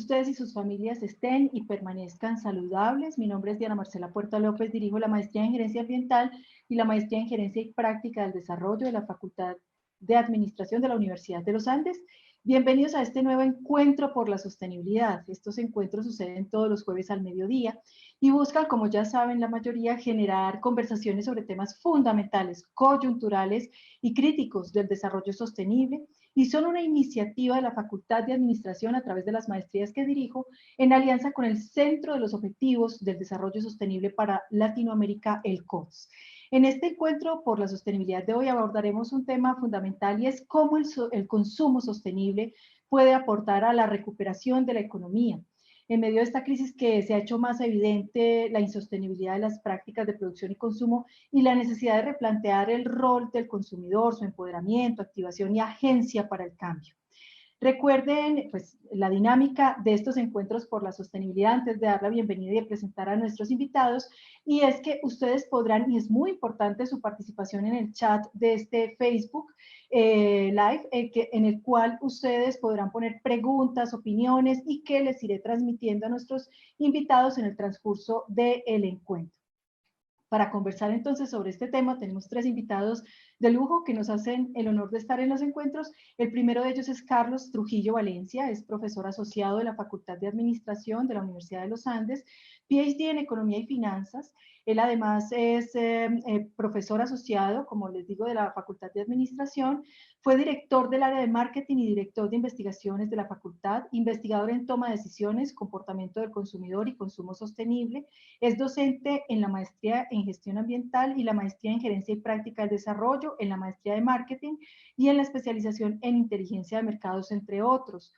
ustedes y sus familias estén y permanezcan saludables. Mi nombre es Diana Marcela Puerta López, dirijo la maestría en Gerencia Ambiental y la maestría en Gerencia y Práctica del Desarrollo de la Facultad de Administración de la Universidad de los Andes. Bienvenidos a este nuevo encuentro por la sostenibilidad. Estos encuentros suceden todos los jueves al mediodía y buscan, como ya saben la mayoría, generar conversaciones sobre temas fundamentales, coyunturales y críticos del desarrollo sostenible, y son una iniciativa de la Facultad de Administración a través de las maestrías que dirijo en alianza con el Centro de los Objetivos del Desarrollo Sostenible para Latinoamérica, el CODES. En este encuentro por la sostenibilidad de hoy abordaremos un tema fundamental y es cómo el consumo sostenible puede aportar a la recuperación de la economía. En medio de esta crisis que se ha hecho más evidente la insostenibilidad de las prácticas de producción y consumo y la necesidad de replantear el rol del consumidor, su empoderamiento, activación y agencia para el cambio. Recuerden pues, la dinámica de estos encuentros por la sostenibilidad antes de dar la bienvenida y de presentar a nuestros invitados, y es que ustedes podrán, y es muy importante su participación en el chat de este Facebook Live, en el cual ustedes podrán poner preguntas, opiniones y que les iré transmitiendo a nuestros invitados en el transcurso del encuentro. Para conversar entonces sobre este tema tenemos tres invitados de lujo que nos hacen el honor de estar en los encuentros. El primero de ellos es Carlos Trujillo Valencia, es profesor asociado de la Facultad de Administración de la Universidad de los Andes, PhD en Economía y Finanzas. Él además es profesor asociado, como les digo, de la Facultad de Administración. Fue director del área de marketing y director de investigaciones de la facultad, investigador en toma de decisiones, comportamiento del consumidor y consumo sostenible. Es docente en la maestría en gestión ambiental y la maestría en gerencia y práctica del desarrollo, en la maestría de marketing y en la especialización en inteligencia de mercados, entre otros.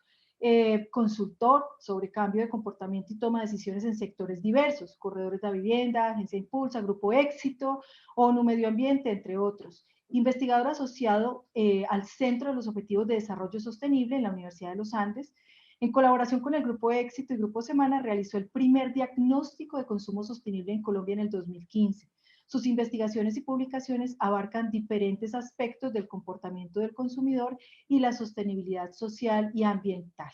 Consultor sobre cambio de comportamiento y toma de decisiones en sectores diversos, corredores de vivienda, Agencia Impulsa, Grupo Éxito, ONU Medio Ambiente, entre otros. Investigador asociado al Centro de los Objetivos de Desarrollo Sostenible en la Universidad de los Andes. En colaboración con el Grupo Éxito y Grupo Semana, realizó el primer diagnóstico de consumo sostenible en Colombia en el 2015. Sus investigaciones y publicaciones abarcan diferentes aspectos del comportamiento del consumidor y la sostenibilidad social y ambiental.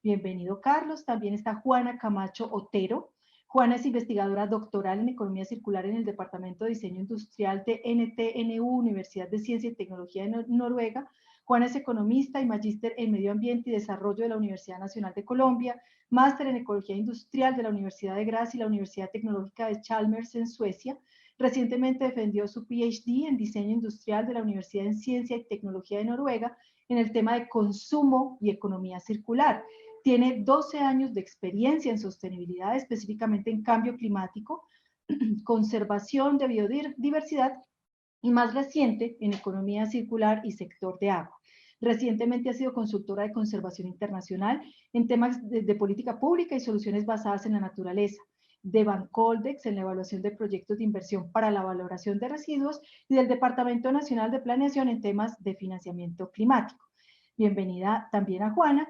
Bienvenido, Carlos. También está Juana Camacho Otero. Juana es investigadora doctoral en Economía Circular en el Departamento de Diseño Industrial de NTNU, Universidad de Ciencia y Tecnología de Noruega. Juana es economista y magíster en Medio Ambiente y Desarrollo de la Universidad Nacional de Colombia, máster en Ecología Industrial de la Universidad de Graz y la Universidad Tecnológica de Chalmers en Suecia. Recientemente defendió su PhD en Diseño Industrial de la Universidad en Ciencia y Tecnología de Noruega en el tema de consumo y economía circular. Tiene 12 años de experiencia en sostenibilidad, específicamente en cambio climático, conservación de biodiversidad y más reciente en economía circular y sector de agua. Recientemente ha sido consultora de conservación internacional en temas de política pública y soluciones basadas en la naturaleza, de Bancoldex en la evaluación de proyectos de inversión para la valoración de residuos y del Departamento Nacional de Planeación en temas de financiamiento climático. Bienvenida también a Juana.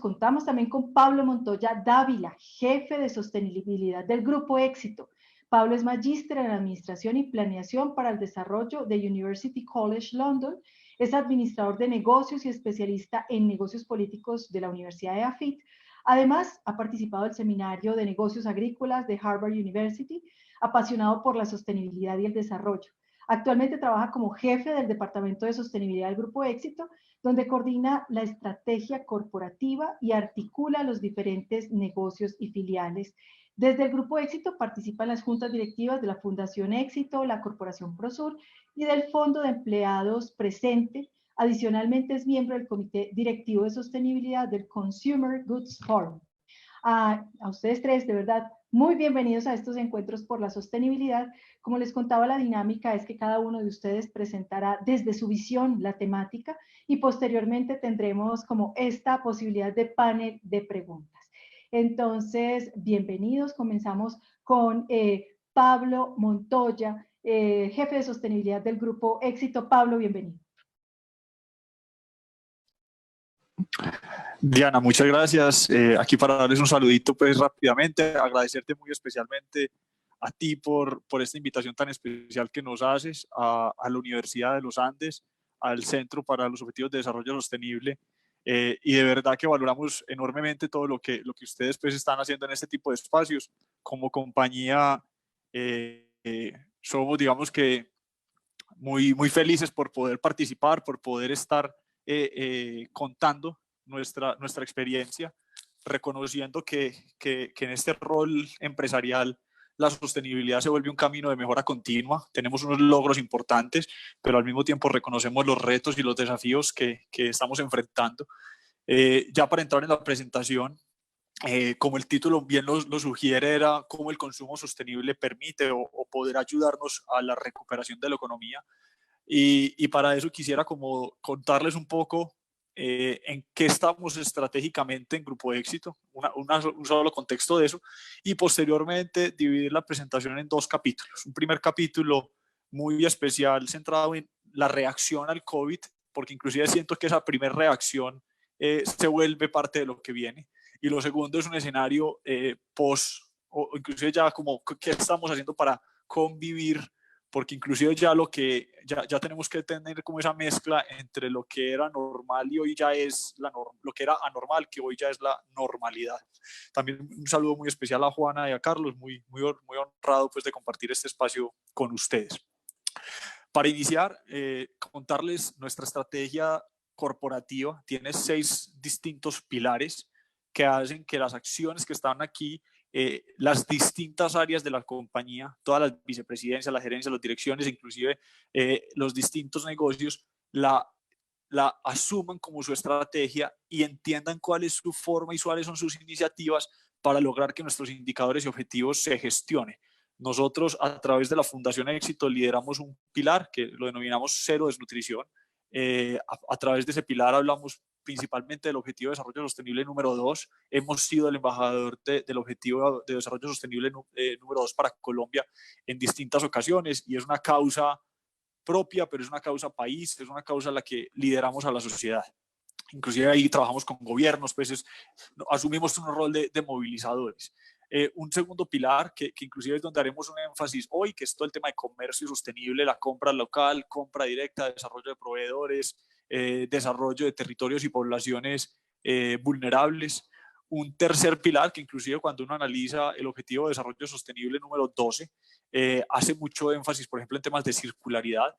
Contamos también con Pablo Montoya Dávila, jefe de sostenibilidad del Grupo Éxito. Pablo es magíster en Administración y Planeación para el Desarrollo de University College London. Es administrador de negocios y especialista en negocios políticos de la Universidad de AFIT. Además, ha participado del Seminario de Negocios Agrícolas de Harvard University, apasionado por la sostenibilidad y el desarrollo. Actualmente trabaja como jefe del Departamento de Sostenibilidad del Grupo Éxito, donde coordina la estrategia corporativa y articula los diferentes negocios y filiales. Desde el Grupo Éxito participa en las juntas directivas de la Fundación Éxito, la Corporación Prosur y del Fondo de Empleados Presente. Adicionalmente es miembro del Comité Directivo de Sostenibilidad del Consumer Goods Forum. A ustedes tres, de verdad, muy bienvenidos a estos encuentros por la sostenibilidad. Como les contaba, la dinámica es que cada uno de ustedes presentará desde su visión la temática y posteriormente tendremos como esta posibilidad de panel de preguntas. Entonces, bienvenidos. Comenzamos con Pablo Montoya, jefe de sostenibilidad del Grupo Éxito. Pablo, bienvenido. Diana, muchas gracias. Aquí para darles un saludito pues rápidamente, agradecerte muy especialmente a ti por esta invitación tan especial que nos haces, a la Universidad de los Andes, al Centro para los Objetivos de Desarrollo Sostenible y de verdad que valoramos enormemente todo lo que ustedes pues están haciendo en este tipo de espacios. Como compañía somos, digamos que, muy felices por poder participar, por poder estar contando nuestra experiencia, reconociendo que en este rol empresarial la sostenibilidad se vuelve un camino de mejora continua. Tenemos unos logros importantes, pero al mismo tiempo reconocemos los retos y los desafíos que estamos enfrentando. Ya para entrar en la presentación, como el título bien lo sugiere, era cómo el consumo sostenible permite o poder ayudarnos a la recuperación de la economía. Y para eso quisiera como contarles un poco en qué estamos estratégicamente en Grupo Éxito, un solo contexto de eso, y posteriormente dividir la presentación en dos capítulos. Un primer capítulo muy especial centrado en la reacción al COVID, porque inclusive siento que esa primera reacción se vuelve parte de lo que viene. Y lo segundo es un escenario post, o inclusive ya como qué estamos haciendo para convivir, porque inclusive ya tenemos que tener como esa mezcla entre lo que era normal y hoy ya es lo que era anormal, que hoy ya es la normalidad. También un saludo muy especial a Juana y a Carlos, muy honrado pues de compartir este espacio con ustedes. Para iniciar, contarles nuestra estrategia corporativa. Tiene 6 distintos pilares que hacen que las acciones que están aquí, las distintas áreas de la compañía, todas las vicepresidencias, las gerencias, las direcciones, inclusive los distintos negocios, la asuman como su estrategia y entiendan cuál es su forma y cuáles son sus iniciativas para lograr que nuestros indicadores y objetivos se gestionen. Nosotros, a través de la Fundación Éxito, lideramos un pilar que lo denominamos Cero Desnutrición. A través de ese pilar hablamos principalmente del Objetivo de Desarrollo Sostenible número 2. Hemos sido el embajador del Objetivo de Desarrollo Sostenible número 2 para Colombia en distintas ocasiones, y es una causa propia, pero es una causa país, es una causa a la que lideramos a la sociedad. Inclusive ahí trabajamos con gobiernos, pues asumimos un rol de movilizadores. Un segundo pilar, que inclusive es donde haremos un énfasis hoy, que es todo el tema de comercio sostenible, la compra local, compra directa, desarrollo de proveedores, desarrollo de territorios y poblaciones vulnerables. Un tercer pilar, que inclusive cuando uno analiza el Objetivo de Desarrollo Sostenible número 12, hace mucho énfasis, por ejemplo, en temas de circularidad,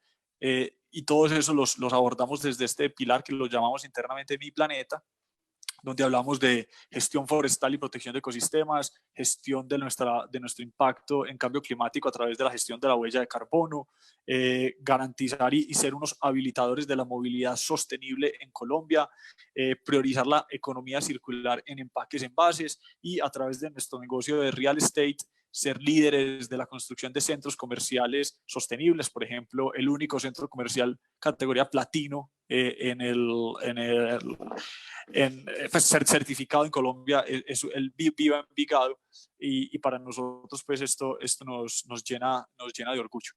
y todos esos los abordamos desde este pilar que lo llamamos internamente Mi Planeta, donde hablamos de gestión forestal y protección de ecosistemas, gestión de nuestro impacto en cambio climático a través de la gestión de la huella de carbono, garantizar y ser unos habilitadores de la movilidad sostenible en Colombia, priorizar la economía circular en empaques, envases, y a través de nuestro negocio de real estate, ser líderes de la construcción de centros comerciales sostenibles. Por ejemplo, el único centro comercial categoría platino pues, ser certificado en Colombia es el Viva Envigado, y para nosotros pues esto nos llena de orgullo.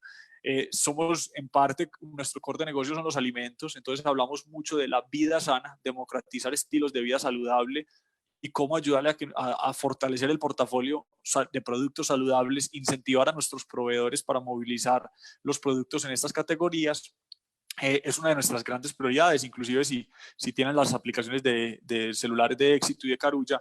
Somos en parte, nuestro core de negocio son los alimentos, entonces hablamos mucho de la vida sana, democratizar estilos de vida saludable y cómo ayudarle a fortalecer el portafolio de productos saludables, incentivar a nuestros proveedores para movilizar los productos en estas categorías. Es una de nuestras grandes prioridades. Inclusive si tienen las aplicaciones de celulares de Éxito y de Carulla,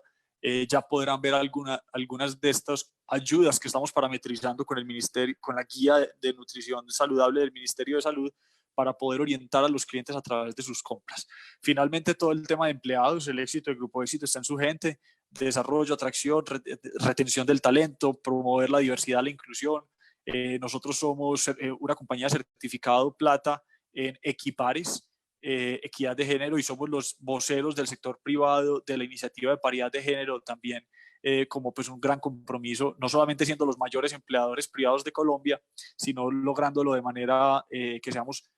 ya podrán ver algunas de estas ayudas que estamos parametrizando con el ministerio, con la guía de nutrición saludable del Ministerio de Salud, para poder orientar a los clientes a través de sus compras. Finalmente, todo el tema de empleados, el éxito del Grupo Éxito está en su gente: desarrollo, atracción, retención del talento, promover la diversidad, la inclusión. Nosotros somos una compañía certificado plata en Equipares, equidad de género, y somos los voceros del sector privado de la iniciativa de paridad de género también, como pues un gran compromiso, no solamente siendo los mayores empleadores privados de Colombia, sino lográndolo de manera que seamos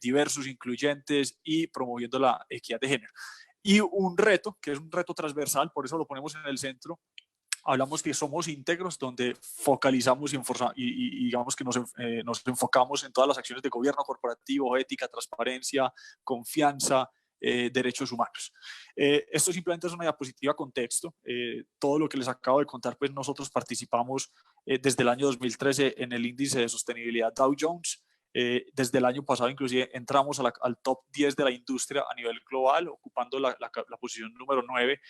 diversos, incluyentes y promoviendo la equidad de género. Y un reto, que es un reto transversal, por eso lo ponemos en el centro. Hablamos que somos íntegros, donde focalizamos y digamos que nos enfocamos en todas las acciones de gobierno corporativo, ética, transparencia, confianza, derechos humanos. Esto simplemente es una diapositiva contexto. Todo lo que les acabo de contar, pues nosotros participamos desde el año 2013 en el índice de sostenibilidad Dow Jones. Desde el año pasado inclusive entramos al top 10 de la industria a nivel global, ocupando la posición número 9,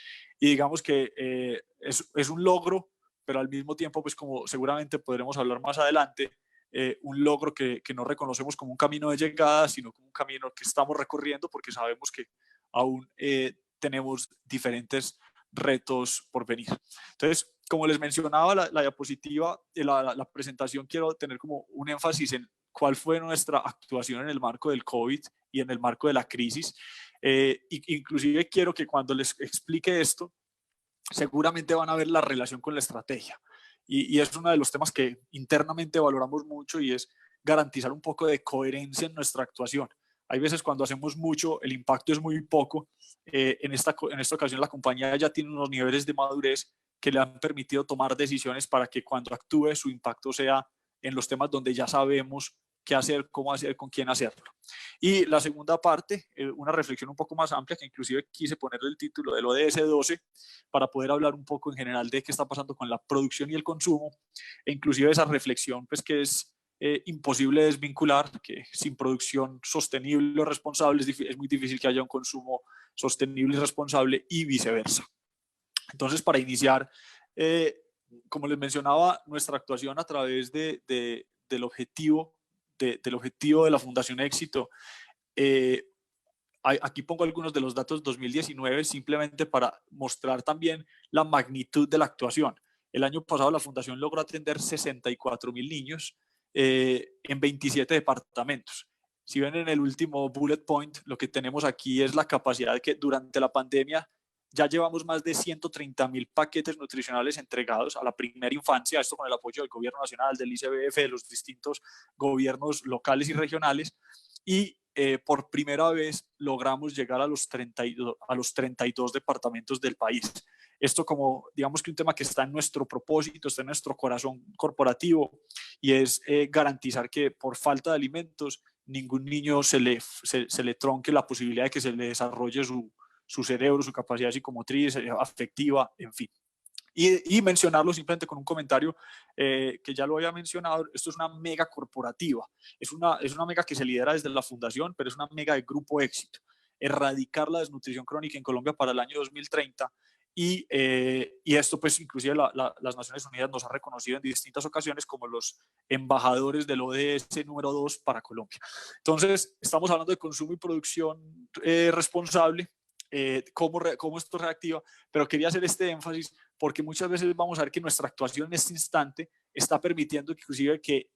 y digamos que es un logro, pero al mismo tiempo, pues como seguramente podremos hablar más adelante, un logro que no reconocemos como un camino de llegada, sino como un camino que estamos recorriendo porque sabemos que aún tenemos diferentes retos por venir. Entonces, como les mencionaba, la diapositiva, la presentación, quiero tener como un énfasis en cuál fue nuestra actuación en el marco del COVID y en el marco de la crisis. Inclusive quiero que cuando les explique esto, seguramente van a ver la relación con la estrategia. Y es uno de los temas que internamente valoramos mucho, y es garantizar un poco de coherencia en nuestra actuación. Hay veces cuando hacemos mucho, el impacto es muy poco. En esta ocasión la compañía ya tiene unos niveles de madurez que le han permitido tomar decisiones para que cuando actúe su impacto sea en los temas donde ya sabemos qué hacer, cómo hacer, con quién hacerlo. Y la segunda parte, una reflexión un poco más amplia, que inclusive quise ponerle el título del ODS 12 para poder hablar un poco en general de qué está pasando con la producción y el consumo, e inclusive esa reflexión pues que es imposible desvincular, que sin producción sostenible o responsable es muy difícil que haya un consumo sostenible y responsable, y viceversa. Entonces, para iniciar, como les mencionaba, nuestra actuación a través del objetivo de la Fundación Éxito, aquí pongo algunos de los datos 2019 simplemente para mostrar también la magnitud de la actuación. El año pasado la Fundación logró atender 64.000 niños en 27 departamentos. Si ven en el último bullet point, lo que tenemos aquí es la capacidad de que durante la pandemia ya llevamos más de 130.000 paquetes nutricionales entregados a la primera infancia, esto con el apoyo del gobierno nacional, del ICBF, de los distintos gobiernos locales y regionales, y por primera vez logramos llegar a los 32 departamentos del país. Esto como, digamos que un tema que está en nuestro propósito, está en nuestro corazón corporativo, y es garantizar que por falta de alimentos ningún niño se le tronque la posibilidad de que se le desarrolle su cerebro, su capacidad psicomotriz, afectiva, en fin. Y mencionarlo simplemente con un comentario que ya lo había mencionado: esto es una mega corporativa, es una mega que se lidera desde la fundación, pero es una mega de grupo éxito. Erradicar la desnutrición crónica en Colombia para el año 2030, y esto pues inclusive las Naciones Unidas nos ha reconocido en distintas ocasiones como los embajadores del ODS número 2 para Colombia. Entonces, estamos hablando de consumo y producción responsable, cómo esto reactiva, pero quería hacer este énfasis porque muchas veces vamos a ver que nuestra actuación en este instante está permitiendo inclusive que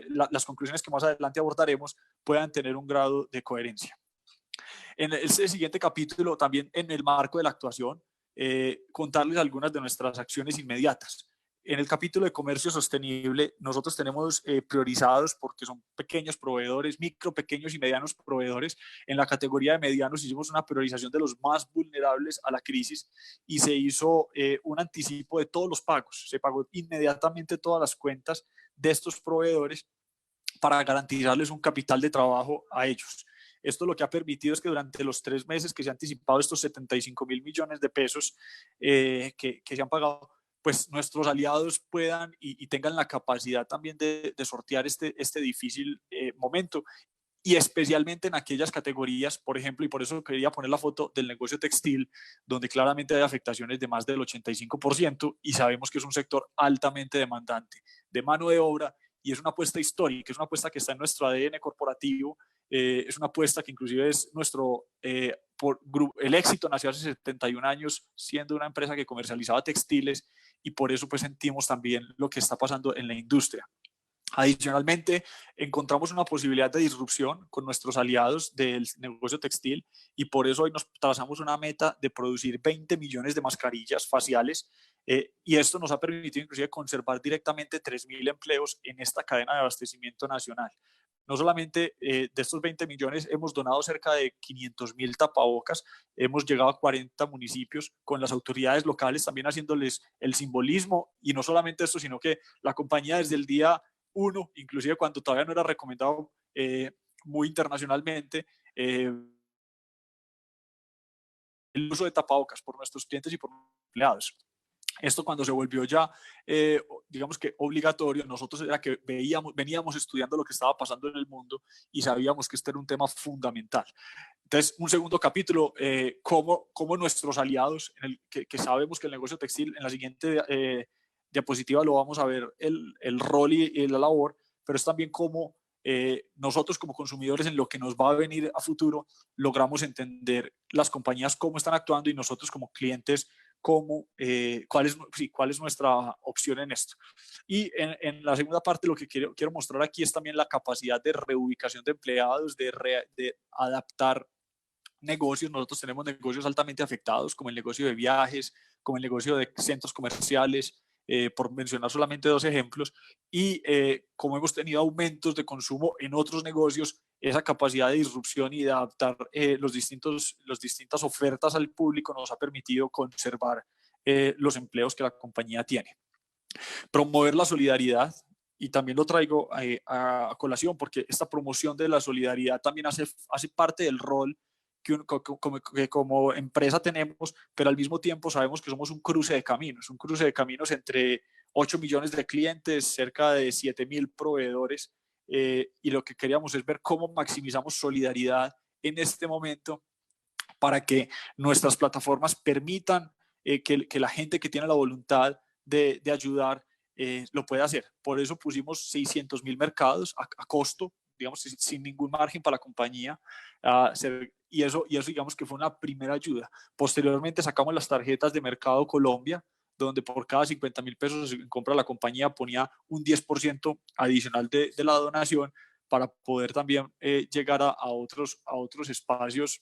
las conclusiones que más adelante abordaremos puedan tener un grado de coherencia. En el siguiente capítulo, también en el marco de la actuación, contarles algunas de nuestras acciones inmediatas. En el capítulo de comercio sostenible, nosotros tenemos priorizados, porque son pequeños proveedores, micro, pequeños y medianos proveedores. En la categoría de medianos hicimos una priorización de los más vulnerables a la crisis, y se hizo un anticipo de todos los pagos. Se pagó inmediatamente todas las cuentas de estos proveedores para garantizarles un capital de trabajo a ellos. Esto lo que ha permitido es que durante los 3 meses que se han anticipado estos 75.000 millones de pesos que se han pagado, pues nuestros aliados puedan y tengan la capacidad también de sortear este difícil momento, y especialmente en aquellas categorías, por ejemplo, y por eso quería poner la foto del negocio textil, donde claramente hay afectaciones de más del 85%, y sabemos que es un sector altamente demandante de mano de obra, y es una apuesta histórica, es una apuesta que está en nuestro ADN corporativo, es una apuesta que inclusive es el éxito nació hace 71 años siendo una empresa que comercializaba textiles, y por eso pues sentimos también lo que está pasando en la industria. Adicionalmente, encontramos una posibilidad de disrupción con nuestros aliados del negocio textil, y por eso hoy nos trazamos una meta de producir 20 millones de mascarillas faciales, y esto nos ha permitido inclusive conservar directamente 3.000 empleos en esta cadena de abastecimiento nacional. No solamente de estos 20 millones hemos donado cerca de 500.000 tapabocas, hemos llegado a 40 municipios con las autoridades locales también haciéndoles el simbolismo, y no solamente esto, sino que la compañía desde el día uno, inclusive cuando todavía no era recomendado muy internacionalmente, el uso de tapabocas por nuestros clientes y por los empleados. Esto cuando se volvió ya, digamos que obligatorio, nosotros era que veníamos estudiando lo que estaba pasando en el mundo y sabíamos que este era un tema fundamental. Entonces, un segundo capítulo, cómo nuestros aliados, que sabemos que el negocio textil, en la siguiente diapositiva lo vamos a ver el rol y la labor, pero es también cómo nosotros como consumidores en lo que nos va a venir a futuro logramos entender las compañías cómo están actuando y nosotros como clientes cuál es nuestra opción en esto. Y en la segunda parte lo que quiero mostrar aquí es también la capacidad de reubicación de empleados, de adaptar negocios. Nosotros tenemos negocios altamente afectados, como el negocio de viajes, como el negocio de centros comerciales, por mencionar solamente dos ejemplos, y como hemos tenido aumentos de consumo en otros negocios, esa capacidad de disrupción y de adaptar las distintas ofertas al público nos ha permitido conservar los empleos que la compañía tiene. Promover la solidaridad, y también lo traigo a colación porque esta promoción de la solidaridad también hace parte del rol que como empresa tenemos, pero al mismo tiempo sabemos que somos un cruce de caminos entre 8 millones de clientes, cerca de 7.000 proveedores, y lo que queríamos es ver cómo maximizamos solidaridad en este momento para que nuestras plataformas permitan que la gente que tiene la voluntad de ayudar lo pueda hacer. Por eso pusimos 600.000 mercados a costo, digamos, sin ningún margen para la compañía, y eso digamos que fue una primera ayuda. Posteriormente sacamos las tarjetas de Mercado Colombia, donde por cada 50.000 pesos en compra la compañía ponía un 10% adicional de la donación para poder también llegar a otros espacios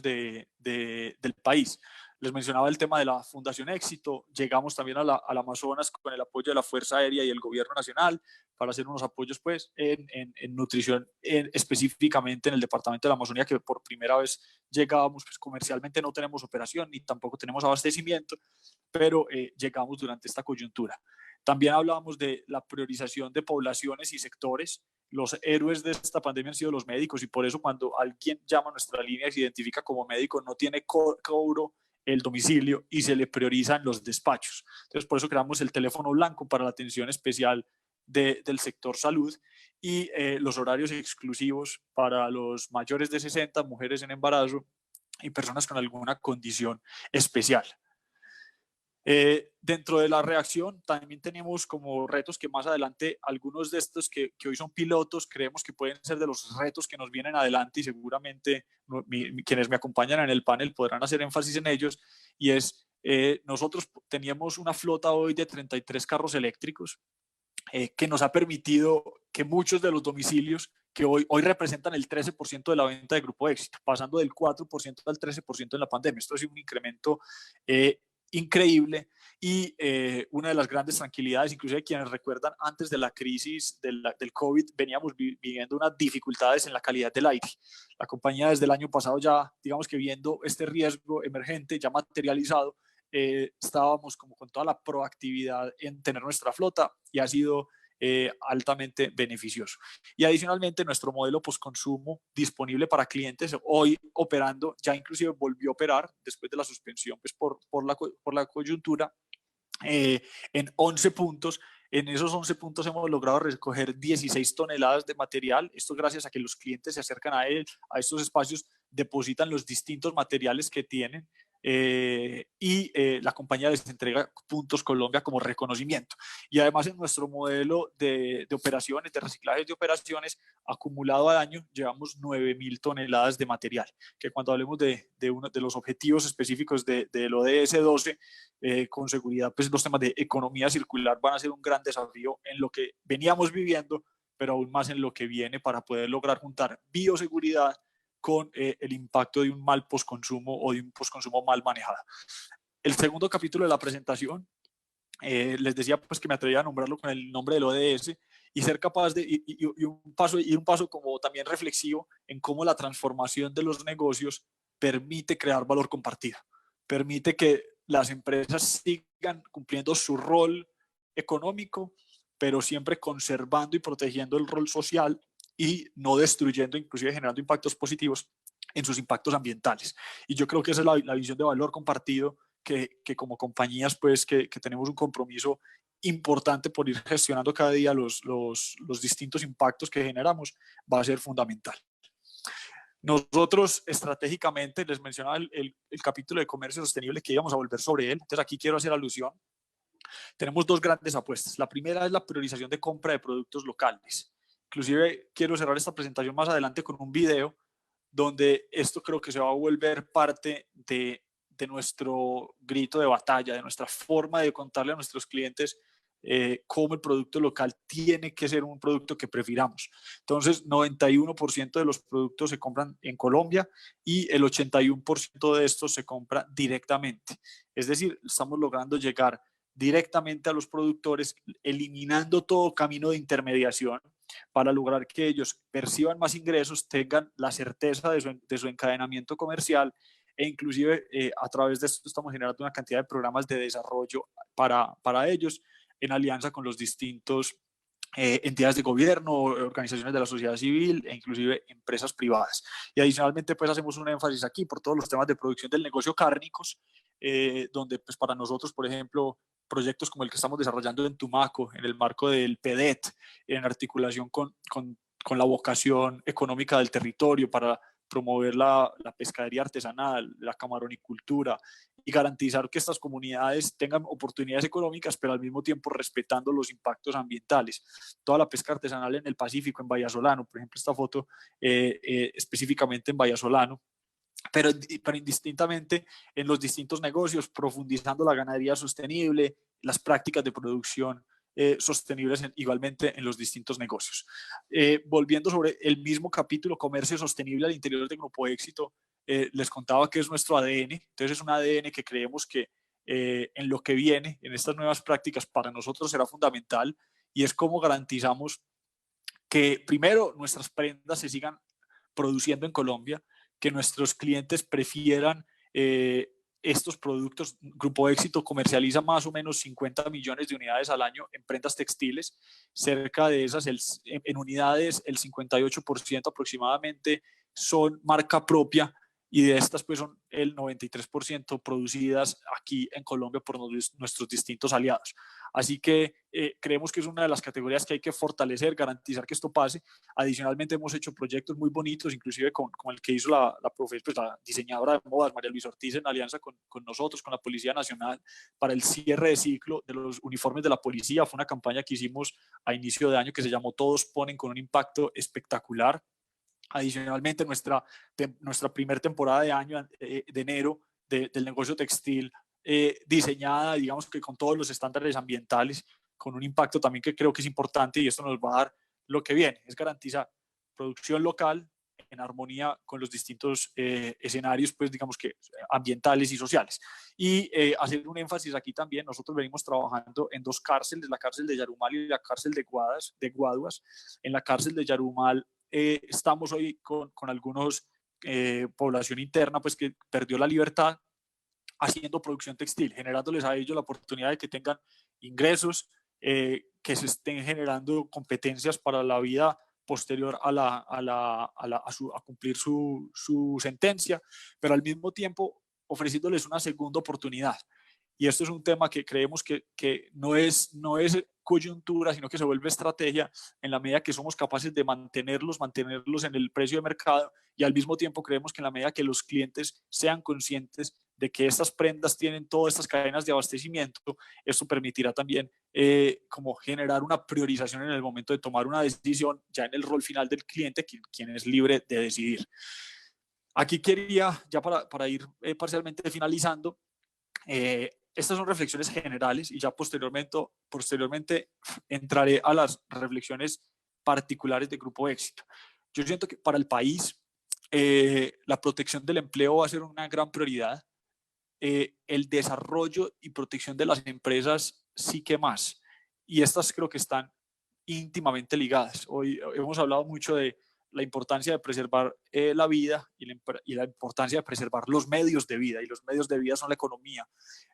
del país. Les mencionaba el tema de la Fundación Éxito. Llegamos también al Amazonas con el apoyo de la Fuerza Aérea y el Gobierno Nacional para hacer unos apoyos pues, en nutrición, específicamente en el departamento de la Amazonía, que por primera vez llegábamos. Pues, comercialmente no tenemos operación ni tampoco tenemos abastecimiento, pero llegamos durante esta coyuntura. También hablábamos de la priorización de poblaciones y sectores. Los héroes de esta pandemia han sido los médicos, y por eso cuando alguien llama a nuestra línea y se identifica como médico, no tiene cobro el domicilio y se le priorizan los despachos. Entonces, por eso creamos el teléfono blanco para la atención especial del sector salud, y los horarios exclusivos para los mayores de 60, mujeres en embarazo y personas con alguna condición especial. Dentro de la reacción también tenemos como retos que más adelante, algunos de estos que hoy son pilotos, creemos que pueden ser de los retos que nos vienen adelante, y seguramente quienes me acompañan en el panel podrán hacer énfasis en ellos, y es, nosotros teníamos una flota hoy de 33 carros eléctricos, que nos ha permitido que muchos de los domicilios que hoy representan el 13% de la venta de Grupo Éxito, pasando del 4% al 13% en la pandemia. Esto es un incremento increíble, y una de las grandes tranquilidades, inclusive quienes recuerdan antes de la crisis del COVID, veníamos viviendo unas dificultades en la calidad del aire. La compañía desde el año pasado ya, digamos que viendo este riesgo emergente ya materializado, estábamos como con toda la proactividad en tener nuestra flota, y ha sido altamente beneficioso. Y adicionalmente nuestro modelo postconsumo disponible para clientes, hoy operando, ya inclusive volvió a operar después de la suspensión pues por la coyuntura, en 11 puntos. En esos 11 puntos hemos logrado recoger 16 toneladas de material. Esto gracias a que los clientes se acercan a estos espacios, depositan los distintos materiales que tienen, y la compañía les entrega Puntos Colombia como reconocimiento. Y además, en nuestro modelo de operaciones, de reciclaje de operaciones, acumulado al año, llevamos 9.000 toneladas de material, que cuando hablemos de uno de los objetivos específicos del ODS 12, con seguridad, pues los temas de economía circular van a ser un gran desafío en lo que veníamos viviendo, pero aún más en lo que viene, para poder lograr juntar bioseguridad con el impacto de un mal postconsumo o de un postconsumo mal manejado. El segundo capítulo de la presentación, les decía pues que me atrevía a nombrarlo con el nombre del ODS, y ser capaz de ir un paso como también reflexivo en cómo la transformación de los negocios permite crear valor compartido, permite que las empresas sigan cumpliendo su rol económico, pero siempre conservando y protegiendo el rol social, y no destruyendo, inclusive generando impactos positivos en sus impactos ambientales. Y yo creo que esa es la visión de valor compartido que como compañías pues que tenemos un compromiso importante por ir gestionando cada día los distintos impactos que generamos, va a ser fundamental. Nosotros estratégicamente, les mencionaba el capítulo de comercio sostenible que íbamos a volver sobre él, entonces aquí quiero hacer alusión. Tenemos dos grandes apuestas. La primera es la priorización de compra de productos locales. Inclusive quiero cerrar esta presentación más adelante con un video donde esto creo que se va a volver parte de nuestro grito de batalla, de nuestra forma de contarle a nuestros clientes cómo el producto local tiene que ser un producto que prefiramos. Entonces, 91% de los productos se compran en Colombia y el 81% de estos se compra directamente. Es decir, estamos logrando llegar directamente a los productores, eliminando todo camino de intermediación para lograr que ellos perciban más ingresos, tengan la certeza de su encadenamiento comercial e inclusive a través de esto estamos generando una cantidad de programas de desarrollo para ellos en alianza con los distintos entidades de gobierno, organizaciones de la sociedad civil e inclusive empresas privadas. Y adicionalmente pues hacemos un énfasis aquí por todos los temas de producción del negocio cárnicos, donde pues para nosotros, por ejemplo, proyectos como el que estamos desarrollando en Tumaco, en el marco del PEDET, en articulación con la vocación económica del territorio para promover la pescadería artesanal, la camaronicultura y garantizar que estas comunidades tengan oportunidades económicas, pero al mismo tiempo respetando los impactos ambientales. Toda la pesca artesanal en el Pacífico, en Vallasolano, por ejemplo, esta foto específicamente en Vallasolano, pero indistintamente en los distintos negocios, profundizando la ganadería sostenible, las prácticas de producción sostenibles igualmente en los distintos negocios. Volviendo sobre el mismo capítulo, comercio sostenible al interior de Grupo Éxito, les contaba que es nuestro ADN, entonces es un ADN que creemos que en lo que viene, en estas nuevas prácticas, para nosotros será fundamental, y es cómo garantizamos que primero nuestras prendas se sigan produciendo en Colombia, que nuestros clientes prefieran estos productos. Grupo Éxito comercializa más o menos 50 millones de unidades al año en prendas textiles. Cerca de esas, en unidades, el 58% aproximadamente son marca propia, y de estas pues son el 93% producidas aquí en Colombia por nuestros distintos aliados. Así que creemos que es una de las categorías que hay que fortalecer, garantizar que esto pase. Adicionalmente hemos hecho proyectos muy bonitos, inclusive con el que hizo la diseñadora de modas, María Luisa Ortiz, en alianza con nosotros, con la Policía Nacional, para el cierre de ciclo de los uniformes de la policía. Fue una campaña que hicimos a inicio de año que se llamó Todos Ponen, con un impacto espectacular. Adicionalmente, nuestra primera temporada de año, de enero, del negocio textil, diseñada, digamos que con todos los estándares ambientales, con un impacto también que creo que es importante, y esto nos va a dar lo que viene, es garantizar producción local en armonía con los distintos escenarios, pues digamos que ambientales y sociales. Y hacer un énfasis aquí también, nosotros venimos trabajando en dos cárceles, la cárcel de Yarumal y la cárcel de Guaduas. En la cárcel de Yarumal estamos hoy con algunos población interna pues que perdió la libertad, haciendo producción textil, generándoles a ellos la oportunidad de que tengan ingresos, que se estén generando competencias para la vida posterior a cumplir su sentencia, pero al mismo tiempo ofreciéndoles una segunda oportunidad. Y esto es un tema que creemos que no es coyuntura, sino que se vuelve estrategia en la medida que somos capaces de mantenerlos en el precio de mercado, y al mismo tiempo creemos que en la medida que los clientes sean conscientes de que estas prendas tienen todas estas cadenas de abastecimiento, esto permitirá también como generar una priorización en el momento de tomar una decisión, ya en el rol final del cliente, quien es libre de decidir. Aquí quería, ya para ir parcialmente finalizando, estas son reflexiones generales, y ya posteriormente entraré a las reflexiones particulares de Grupo Éxito. Yo siento que para el país la protección del empleo va a ser una gran prioridad. El desarrollo y protección de las empresas sí que más, y estas creo que están íntimamente ligadas. Hoy hemos hablado mucho de la importancia de preservar la vida y la importancia de preservar los medios de vida, y los medios de vida son la economía.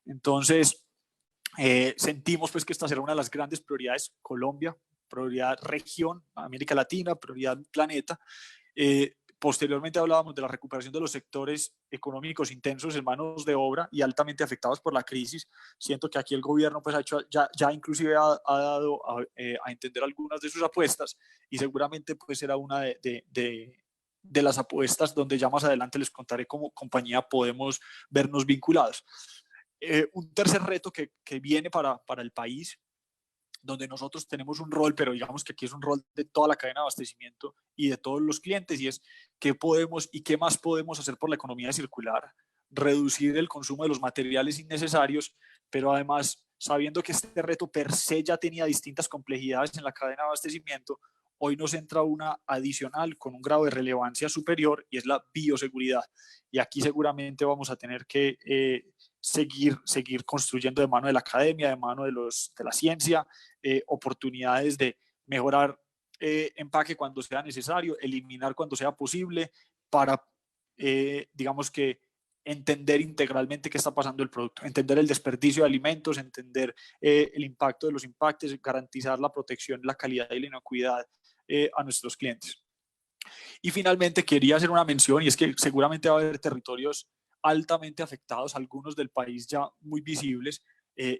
Entonces, sentimos pues que esta será una de las grandes prioridades: Colombia, prioridad región, América Latina, prioridad planeta, Posteriormente hablábamos de la recuperación de los sectores económicos intensos en manos de obra y altamente afectados por la crisis. Siento que aquí el gobierno pues, ha hecho, ya inclusive ha dado a entender algunas de sus apuestas, y seguramente pues, será una de las apuestas donde ya más adelante les contaré cómo compañía podemos vernos vinculados. Un tercer reto que viene para el país, donde nosotros tenemos un rol, pero digamos que aquí es un rol de toda la cadena de abastecimiento y de todos los clientes, y es qué podemos y qué más podemos hacer por la economía circular, reducir el consumo de los materiales innecesarios, pero además, sabiendo que este reto per se ya tenía distintas complejidades en la cadena de abastecimiento, hoy nos entra una adicional con un grado de relevancia superior, y es la bioseguridad. Y aquí seguramente vamos a tener que seguir construyendo de mano de la academia, de mano de la ciencia, oportunidades de mejorar empaque cuando sea necesario, eliminar cuando sea posible, para, digamos que, entender integralmente qué está pasando el producto, entender el desperdicio de alimentos, entender el impacto de los impactos, garantizar la protección, la calidad y la inocuidad a nuestros clientes. Y finalmente quería hacer una mención, y es que seguramente va a haber territorios altamente afectados, algunos del país ya muy visibles,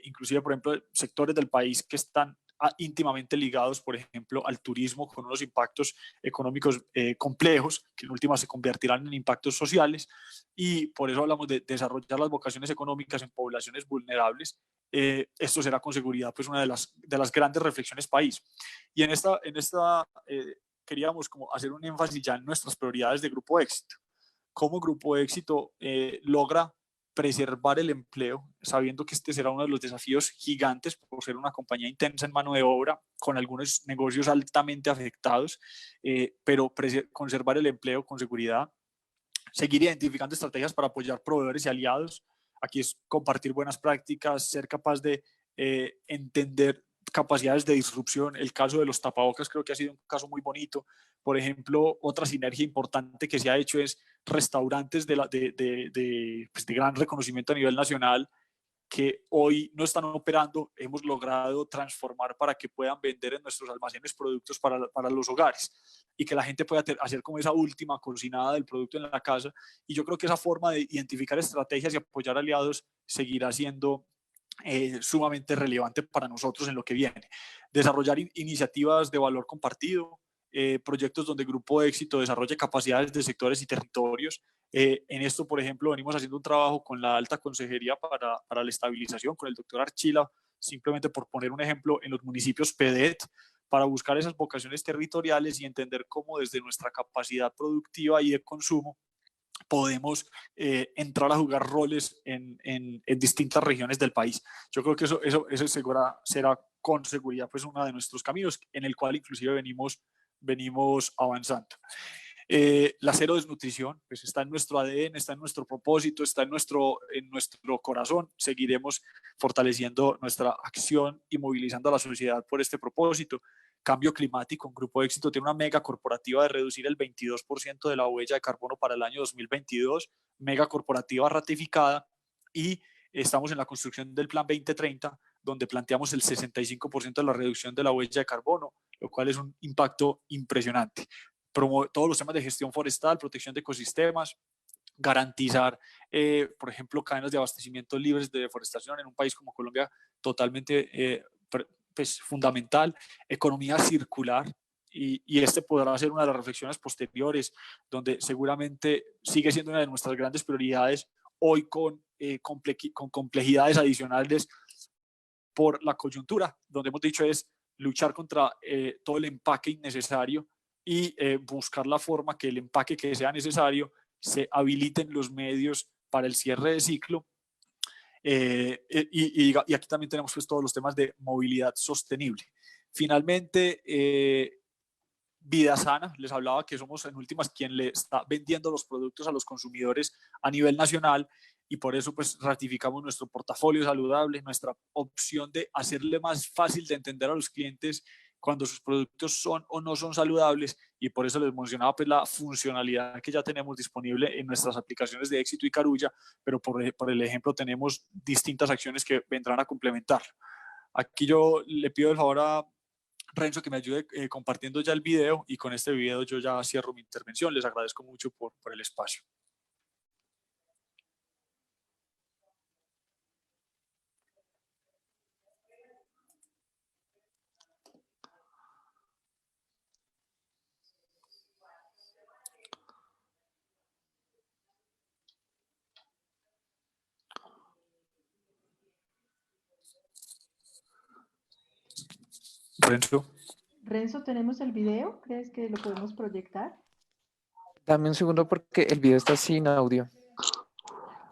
inclusive, por ejemplo, sectores del país que están íntimamente ligados, por ejemplo, al turismo, con unos impactos económicos complejos, que en última se convertirán en impactos sociales, y por eso hablamos de desarrollar las vocaciones económicas en poblaciones vulnerables. Esto será con seguridad pues una de las grandes reflexiones país. Y en esta queríamos como hacer un énfasis ya en nuestras prioridades de Grupo Éxito. Cómo Grupo Éxito logra preservar el empleo, sabiendo que este será uno de los desafíos gigantes por ser una compañía intensa en mano de obra, con algunos negocios altamente afectados, pero conservar el empleo con seguridad, seguir identificando estrategias para apoyar proveedores y aliados. Aquí es compartir buenas prácticas, ser capaz de entender capacidades de disrupción. El caso de los tapabocas creo que ha sido un caso muy bonito. Por ejemplo, otra sinergia importante que se ha hecho es restaurantes de gran reconocimiento a nivel nacional que hoy no están operando, hemos logrado transformar para que puedan vender en nuestros almacenes productos para los hogares, y que la gente pueda hacer como esa última cocinada del producto en la casa. Y yo creo que esa forma de identificar estrategias y apoyar aliados seguirá siendo sumamente relevante para nosotros en lo que viene. Desarrollar iniciativas de valor compartido, proyectos donde Grupo Éxito desarrolle capacidades de sectores y territorios. En esto, por ejemplo, venimos haciendo un trabajo con la Alta Consejería para la Estabilización, con el doctor Archila, simplemente por poner un ejemplo, en los municipios PEDET, para buscar esas vocaciones territoriales y entender cómo desde nuestra capacidad productiva y de consumo podemos entrar a jugar roles en distintas regiones del país. Yo creo que eso será con seguridad pues uno de nuestros caminos, en el cual inclusive venimos avanzando. La cero desnutrición pues está en nuestro ADN, está en nuestro propósito, está en nuestro corazón. Seguiremos fortaleciendo nuestra acción y movilizando a la sociedad por este propósito. Cambio climático, un Grupo Éxito tiene una mega corporativa de reducir el 22% de la huella de carbono para el año 2022, mega corporativa ratificada, y estamos en la construcción del Plan 2030, donde planteamos el 65% de la reducción de la huella de carbono, lo cual es un impacto impresionante. Todos los temas de gestión forestal, protección de ecosistemas, garantizar, por ejemplo, cadenas de abastecimiento libres de deforestación en un país como Colombia, totalmente pues, fundamental. Economía circular, y este podrá ser una de las reflexiones posteriores, donde seguramente sigue siendo una de nuestras grandes prioridades, hoy con complejidades adicionales por la coyuntura, donde hemos dicho es luchar contra todo el empaque innecesario y buscar la forma que el empaque que sea necesario se habiliten los medios para el cierre de ciclo. Y aquí también tenemos pues todos los temas de movilidad sostenible. Finalmente, vida sana, les hablaba que somos en últimas quien le está vendiendo los productos a los consumidores a nivel nacional, y por eso pues ratificamos nuestro portafolio saludable, nuestra opción de hacerle más fácil de entender a los clientes cuando sus productos son o no son saludables, y por eso les mencionaba pues la funcionalidad que ya tenemos disponible en nuestras aplicaciones de Éxito y Carulla, pero por el ejemplo tenemos distintas acciones que vendrán a complementar. Aquí yo le pido el favor Renzo que me ayude compartiendo ya el video, y con este video yo ya cierro mi intervención. Les agradezco mucho por el espacio. Renzo. Renzo, ¿tenemos el video? ¿Crees que lo podemos proyectar? Dame un segundo porque el video está sin audio.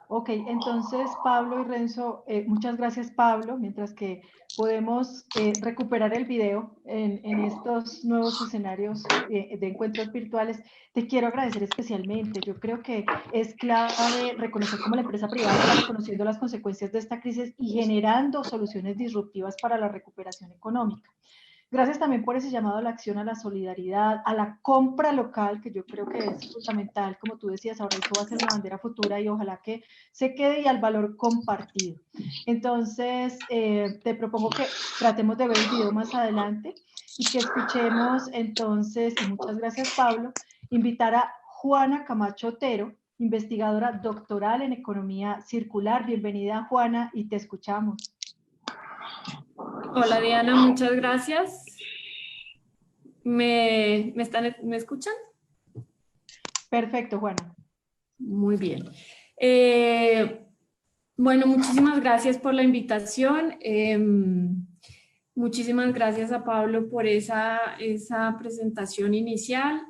Ok, entonces Pablo y Renzo, muchas gracias Pablo, mientras que podemos recuperar el video en estos nuevos escenarios de encuentros virtuales, te quiero agradecer especialmente. Yo creo que es clave reconocer cómo la empresa privada está reconociendo las consecuencias de esta crisis y generando soluciones disruptivas para la recuperación económica. Gracias también por ese llamado a la acción, a la solidaridad, a la compra local, que yo creo que es fundamental. Como tú decías, ahora eso va a ser una bandera futura y ojalá que se quede, y al valor compartido. Entonces, te propongo que tratemos de ver el video más adelante y que escuchemos entonces, y muchas gracias Pablo, invitar a Juana Camacho Otero, investigadora doctoral en economía circular. Bienvenida Juana y te escuchamos. Hola Diana, muchas gracias. ¿Me escuchan? Perfecto, Juana. Muy bien. Bueno, muchísimas gracias por la invitación. Muchísimas gracias a Pablo por esa presentación inicial.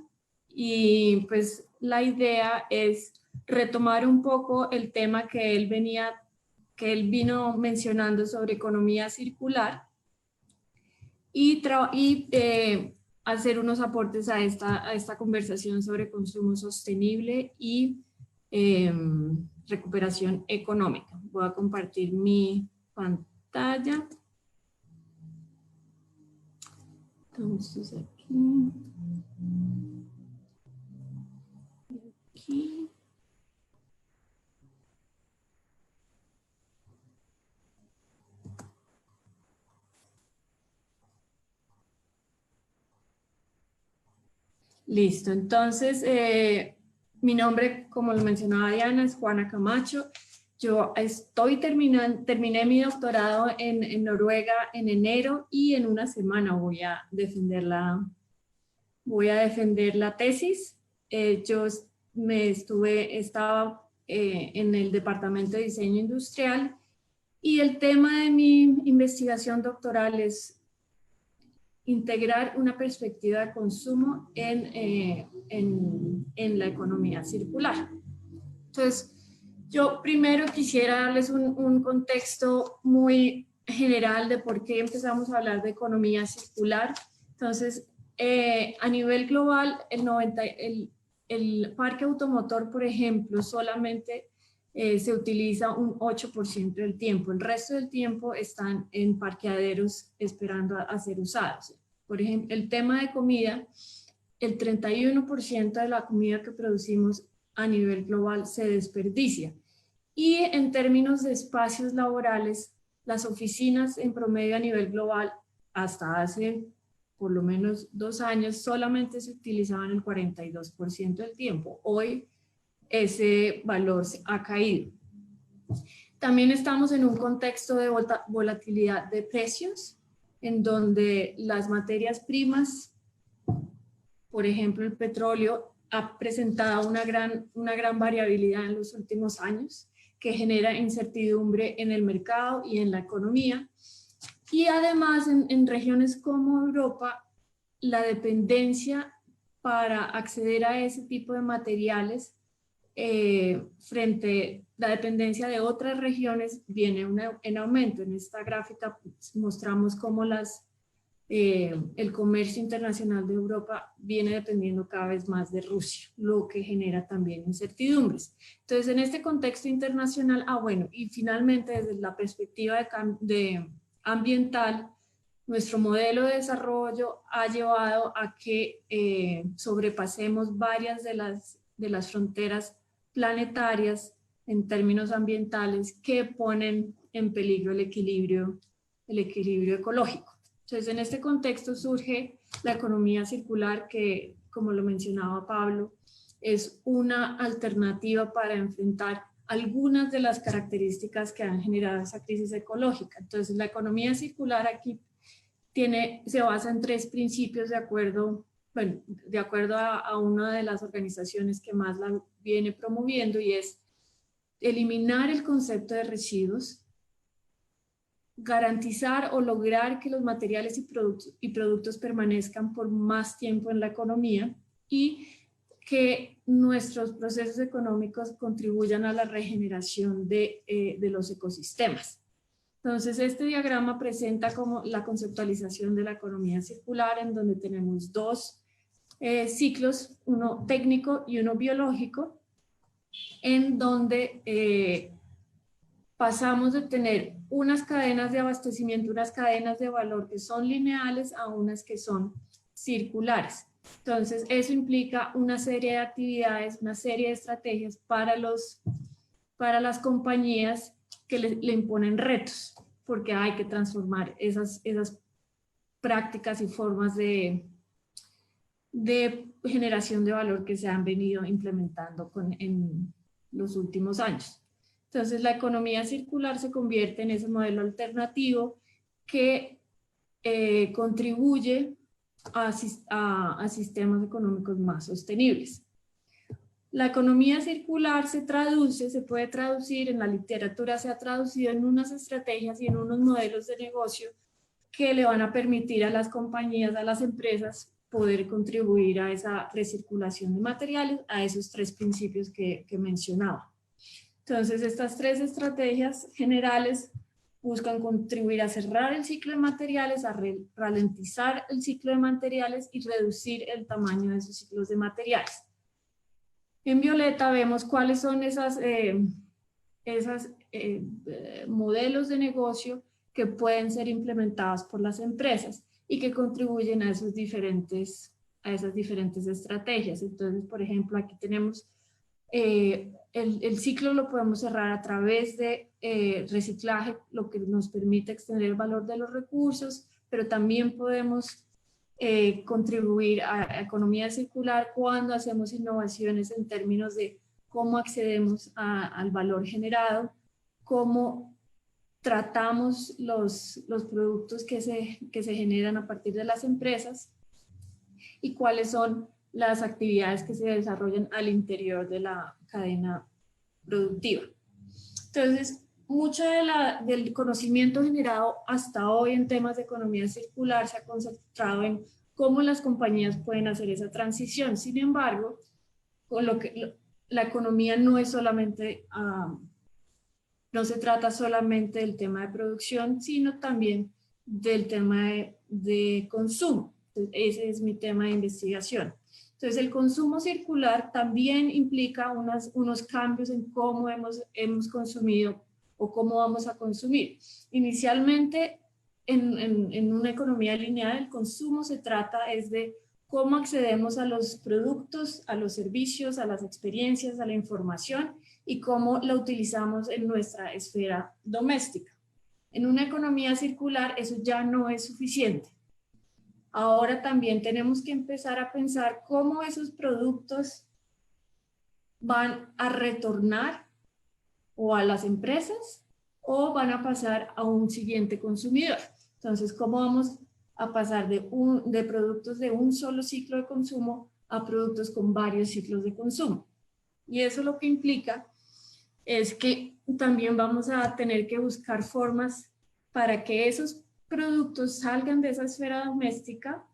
Y pues la idea es retomar un poco el tema que él vino mencionando sobre economía circular y hacer unos aportes a esta conversación sobre consumo sostenible y recuperación económica. Voy a compartir mi pantalla. Entonces aquí. Listo, entonces mi nombre, como lo mencionaba Diana, es Juana Camacho. Yo terminé mi doctorado en Noruega en enero y en una semana voy a defender la tesis. Yo estaba en el departamento de diseño industrial y el tema de mi investigación doctoral es integrar una perspectiva de consumo en la economía circular. Entonces, yo primero quisiera darles un contexto muy general de por qué empezamos a hablar de economía circular. Entonces, a nivel global, el parque automotor, por ejemplo, solamente se utiliza un 8% del tiempo. El resto del tiempo están en parqueaderos esperando a ser usados. Por ejemplo, el tema de comida, el 31% de la comida que producimos a nivel global se desperdicia. Y en términos de espacios laborales, las oficinas en promedio a nivel global, hasta hace por lo menos 2 años, solamente se utilizaban el 42% del tiempo. Hoy ese valor ha caído. También estamos en un contexto de volatilidad de precios, en donde las materias primas, por ejemplo el petróleo, ha presentado una gran variabilidad en los últimos años, que genera incertidumbre en el mercado y en la economía. Y además en regiones como Europa, la dependencia para acceder a ese tipo de materiales frente a la dependencia de otras regiones viene en aumento. En esta gráfica mostramos cómo el comercio internacional de Europa viene dependiendo cada vez más de Rusia, lo que genera también incertidumbres. Entonces, en este contexto internacional, bueno, y finalmente desde la perspectiva ambiental, nuestro modelo de desarrollo ha llevado a que sobrepasemos varias de las fronteras planetarias en términos ambientales que ponen en peligro el equilibrio ecológico. Entonces, en este contexto surge la economía circular que, como lo mencionaba Pablo, es una alternativa para enfrentar algunas de las características que han generado esa crisis ecológica. Entonces, la economía circular aquí se basa en 3 principios de acuerdo a una de las organizaciones que más la viene promoviendo, y es eliminar el concepto de residuos, garantizar o lograr que los materiales y productos permanezcan por más tiempo en la economía, y que nuestros procesos económicos contribuyan a la regeneración de los ecosistemas. Entonces, este diagrama presenta como la conceptualización de la economía circular, en donde tenemos 2 ciclos, uno técnico y uno biológico, en donde pasamos de tener unas cadenas de abastecimiento, unas cadenas de valor que son lineales a unas que son circulares. Entonces, eso implica una serie de actividades, una serie de estrategias para las compañías que le imponen retos, porque hay que transformar esas prácticas y formas de generación de valor que se han venido implementando en los últimos años. Entonces, la economía circular se convierte en ese modelo alternativo que contribuye a sistemas económicos más sostenibles. La economía circular se puede traducir, en la literatura se ha traducido en unas estrategias y en unos modelos de negocio que le van a permitir a las compañías, a las empresas, poder contribuir a esa recirculación de materiales, a esos 3 principios que mencionaba. Entonces, estas 3 estrategias generales buscan contribuir a cerrar el ciclo de materiales, a ralentizar el ciclo de materiales y reducir el tamaño de esos ciclos de materiales. En violeta vemos cuáles son esos modelos de negocio que pueden ser implementados por las empresas y que contribuyen a esas diferentes estrategias. Entonces, por ejemplo, aquí tenemos el ciclo lo podemos cerrar a través de reciclaje, lo que nos permite extender el valor de los recursos, pero también podemos contribuir a economía circular cuando hacemos innovaciones en términos de cómo accedemos al valor generado, cómo tratamos los productos que se generan a partir de las empresas y cuáles son las actividades que se desarrollan al interior de la cadena productiva. Entonces, mucho del conocimiento generado hasta hoy en temas de economía circular se ha concentrado en cómo las compañías pueden hacer esa transición. Sin embargo, la economía no es solamente, no se trata solamente del tema de producción, sino también del tema de consumo. Entonces, ese es mi tema de investigación. Entonces, el consumo circular también implica unos cambios en cómo hemos consumido o cómo vamos a consumir. Inicialmente, en una economía lineal, el consumo se trata de cómo accedemos a los productos, a los servicios, a las experiencias, a la información y cómo la utilizamos en nuestra esfera doméstica. En una economía circular eso ya no es suficiente. Ahora también tenemos que empezar a pensar cómo esos productos van a retornar o a las empresas o van a pasar a un siguiente consumidor. Entonces, ¿cómo vamos a pasar de productos de un solo ciclo de consumo a productos con varios ciclos de consumo? Y eso lo que implica es que también vamos a tener que buscar formas para que esos productos salgan de esa esfera doméstica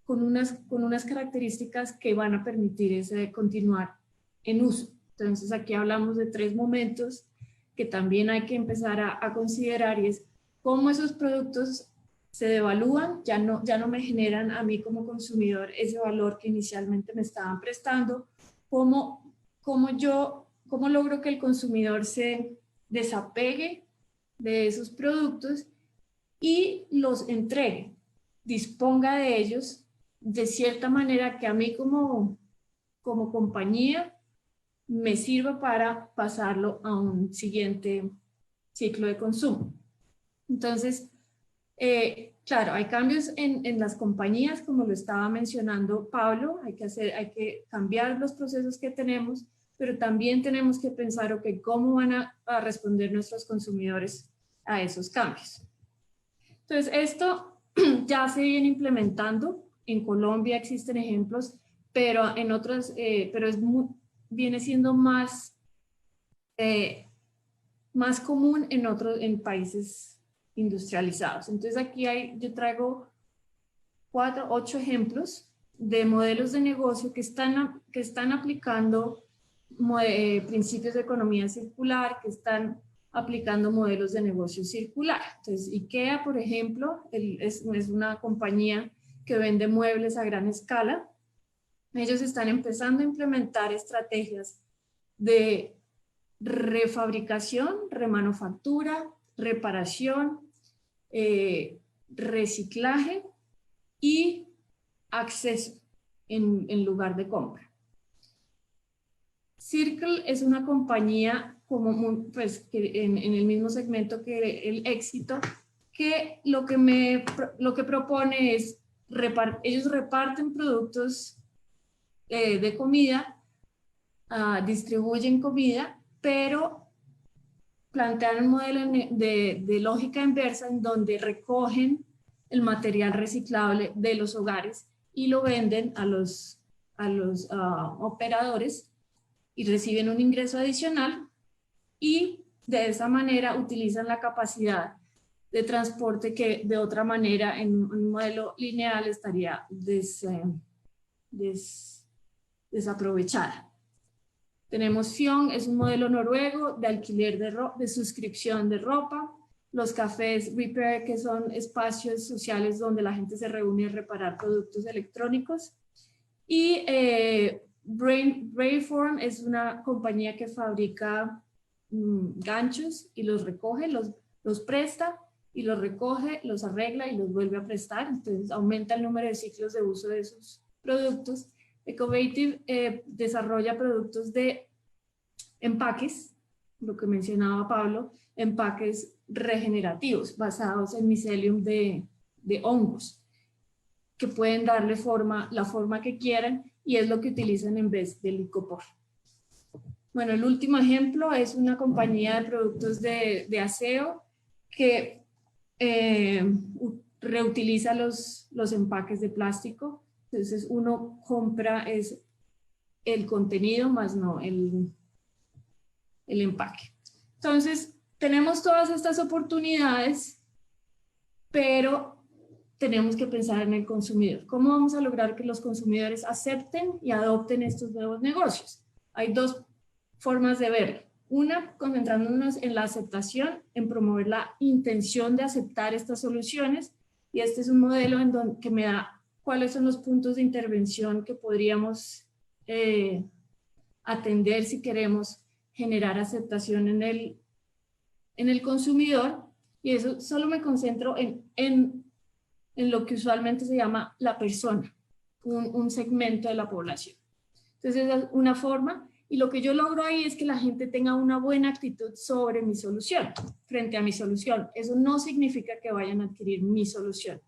con unas características que van a permitir continuar en uso. Entonces aquí hablamos de 3 momentos que también hay que empezar a considerar, y es cómo esos productos se devalúan, ya no me generan a mí como consumidor ese valor que inicialmente me estaban prestando, cómo logro que el consumidor se desapegue de esos productos y los entregue, disponga de ellos de cierta manera que a mí como compañía me sirva para pasarlo a un siguiente ciclo de consumo. Entonces, Claro, hay cambios en las compañías, como lo estaba mencionando Pablo, hay que cambiar los procesos que tenemos, pero también tenemos que pensar, ok, ¿cómo van a responder nuestros consumidores a esos cambios? Entonces, esto ya se viene implementando. En Colombia existen ejemplos, pero en otras, viene siendo más común en países industrializados. Entonces aquí yo traigo 8 ejemplos de modelos de negocio que están aplicando principios de economía circular, que están aplicando modelos de negocio circular. Entonces, IKEA, por ejemplo, es una compañía que vende muebles a gran escala. Ellos están empezando a implementar estrategias de refabricación, remanufactura, reparación, reciclaje y acceso en lugar de compra. Circle es una compañía que en el mismo segmento que el Éxito, que lo que propone es, ellos reparten productos de comida, distribuyen comida, pero plantean un modelo de lógica inversa en donde recogen el material reciclable de los hogares y lo venden a los operadores y reciben un ingreso adicional, y de esa manera utilizan la capacidad de transporte que de otra manera en un modelo lineal estaría desaprovechada. Tenemos Fion, es un modelo noruego de alquiler de suscripción de ropa. Los cafés Repair, que son espacios sociales donde la gente se reúne a reparar productos electrónicos. Y Brainform es una compañía que fabrica ganchos y los recoge, los presta y los recoge, los arregla y los vuelve a prestar. Entonces aumenta el número de ciclos de uso de esos productos. Ecovative desarrolla productos de empaques, lo que mencionaba Pablo, empaques regenerativos basados en micelium de hongos, que pueden darle la forma que quieran, y es lo que utilizan en vez del licopor. Bueno, el último ejemplo es una compañía de productos de aseo que reutiliza los empaques de plástico. Entonces uno compra el contenido más no el empaque. Entonces tenemos todas estas oportunidades, pero tenemos que pensar en el consumidor. ¿Cómo vamos a lograr que los consumidores acepten y adopten estos nuevos negocios? Hay 2 formas de verlo. Una, concentrándonos en la aceptación, en promover la intención de aceptar estas soluciones, y este es un modelo que me da cuáles son los puntos de intervención que podríamos atender si queremos generar aceptación en el consumidor, y eso solo me concentro en lo que usualmente se llama la persona, un segmento de la población. Entonces esa es una forma, y lo que yo logro ahí es que la gente tenga una buena actitud sobre mi solución, frente a mi solución. Eso no significa que vayan a adquirir mi solución,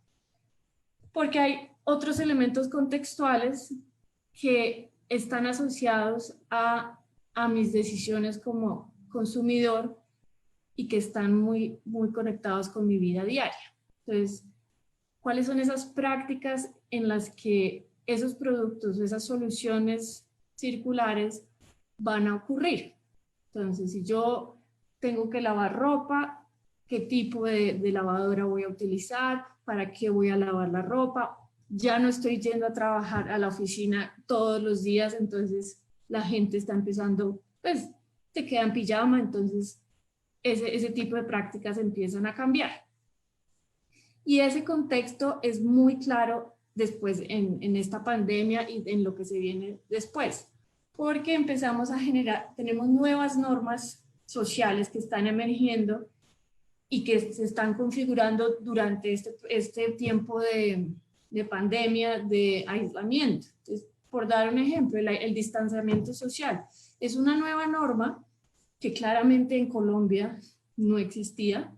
porque hay otros elementos contextuales que están asociados a mis decisiones como consumidor y que están muy, muy conectados con mi vida diaria. Entonces, ¿cuáles son esas prácticas en las que esos productos, esas soluciones circulares van a ocurrir? Entonces, si yo tengo que lavar ropa, ¿qué tipo de lavadora voy a utilizar? ¿Para qué voy a lavar la ropa? Ya no estoy yendo a trabajar a la oficina todos los días, entonces la gente está empezando, pues, te queda en pijama, entonces ese tipo de prácticas empiezan a cambiar. Y ese contexto es muy claro después en esta pandemia y en lo que se viene después, porque empezamos a tenemos nuevas normas sociales que están emergiendo y que se están configurando durante este tiempo de pandemia, de aislamiento. Entonces, por dar un ejemplo, el distanciamiento social es una nueva norma que claramente en Colombia no existía,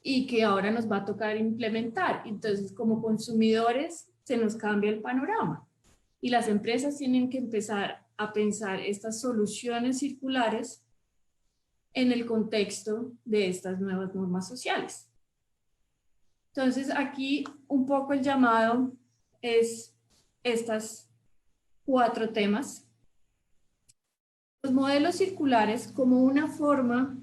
y que ahora nos va a tocar implementar. Entonces, como consumidores, se nos cambia el panorama y las empresas tienen que empezar a pensar estas soluciones circulares en el contexto de estas nuevas normas sociales. Entonces, aquí un poco el llamado es estas 4 temas. Los modelos circulares como una forma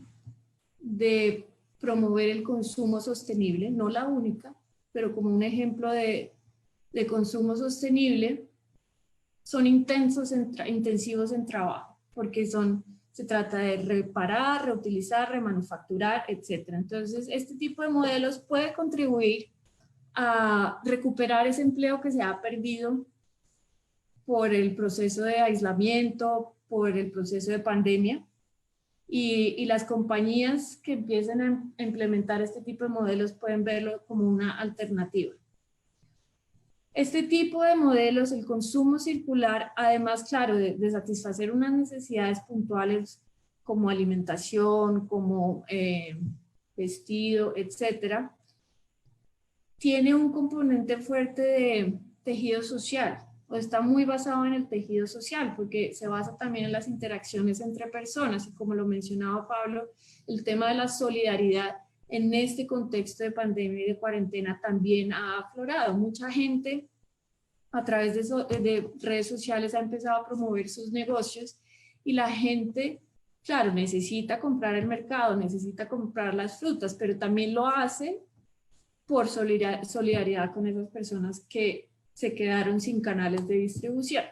de promover el consumo sostenible, no la única, pero como un ejemplo de consumo sostenible, son intensivos en trabajo, porque se trata de reparar, reutilizar, remanufacturar, etc. Entonces, este tipo de modelos puede contribuir a recuperar ese empleo que se ha perdido por el proceso de aislamiento, por el proceso de pandemia, y las compañías que empiecen a implementar este tipo de modelos pueden verlo como una alternativa. Este tipo de modelos, el consumo circular, además, claro, de satisfacer unas necesidades puntuales como alimentación, como vestido, etcétera, tiene un componente fuerte de tejido social, o está muy basado en el tejido social, porque se basa también en las interacciones entre personas, y como lo mencionaba Pablo, el tema de la solidaridad en este contexto de pandemia y de cuarentena también ha aflorado. Mucha gente a través de redes sociales ha empezado a promover sus negocios, y la gente, claro, necesita comprar el mercado, necesita comprar las frutas, pero también lo hace por solidaridad con esas personas que se quedaron sin canales de distribución.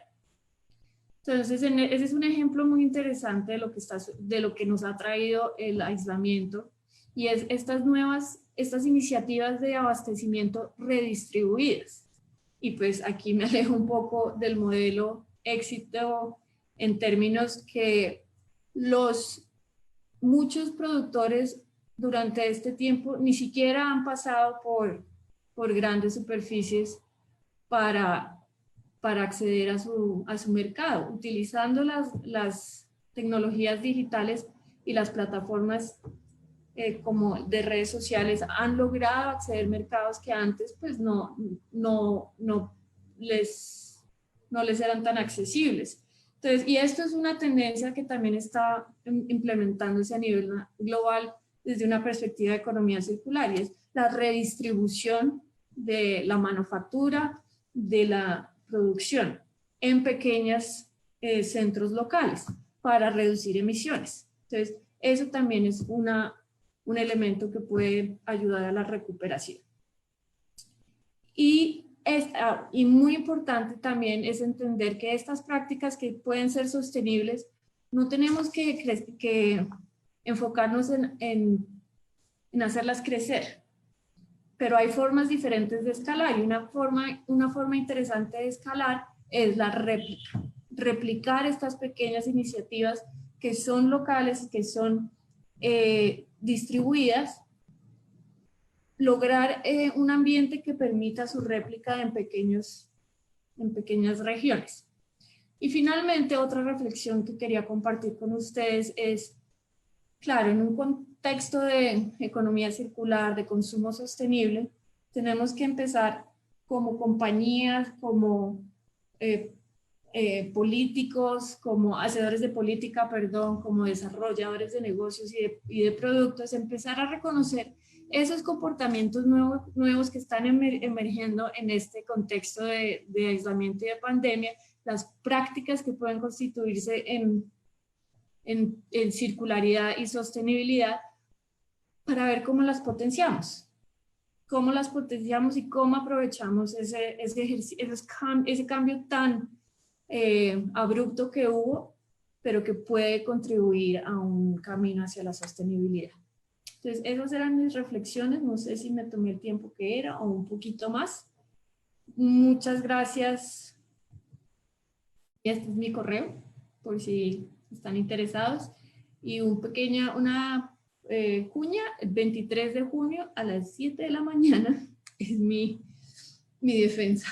Entonces, ese es un ejemplo muy interesante de lo que nos ha traído el aislamiento, y es estas iniciativas de abastecimiento redistribuidas. Y pues aquí me alejo un poco del modelo éxito en términos que muchos productores durante este tiempo ni siquiera han pasado por grandes superficies para acceder a su mercado, utilizando las tecnologías digitales y las plataformas como de redes sociales, han logrado acceder a mercados que antes pues no les eran tan accesibles. Entonces, y esto es una tendencia que también está implementándose a nivel global desde una perspectiva de economía circular, y es la redistribución de la manufactura, de la producción en pequeños centros locales para reducir emisiones. Entonces, eso también es un elemento que puede ayudar a la recuperación. Y muy importante también es entender que estas prácticas que pueden ser sostenibles, no tenemos que enfocarnos en hacerlas crecer, pero hay formas diferentes de escalar, y una forma interesante de escalar es la réplica. Replicar estas pequeñas iniciativas que son locales, que son distribuidas, lograr un ambiente que permita su réplica en pequeñas regiones. Y finalmente, otra reflexión que quería compartir con ustedes es, claro, en un contexto de economía circular, de consumo sostenible, tenemos que empezar como compañías, como políticos, como hacedores de política, perdón, como desarrolladores de negocios y de productos, empezar a reconocer esos comportamientos nuevos que están emergiendo en este contexto de aislamiento y de pandemia, las prácticas que pueden constituirse en circularidad y sostenibilidad, para ver cómo las potenciamos y cómo aprovechamos ese cambio tan abrupto que hubo, pero que puede contribuir a un camino hacia la sostenibilidad. Entonces, esas eran mis reflexiones. No sé si me tomé el tiempo que era o un poquito más. Muchas gracias. Este es mi correo, por si están interesados. Y una cuña, el 23 de junio a las 7 de la mañana es mi defensa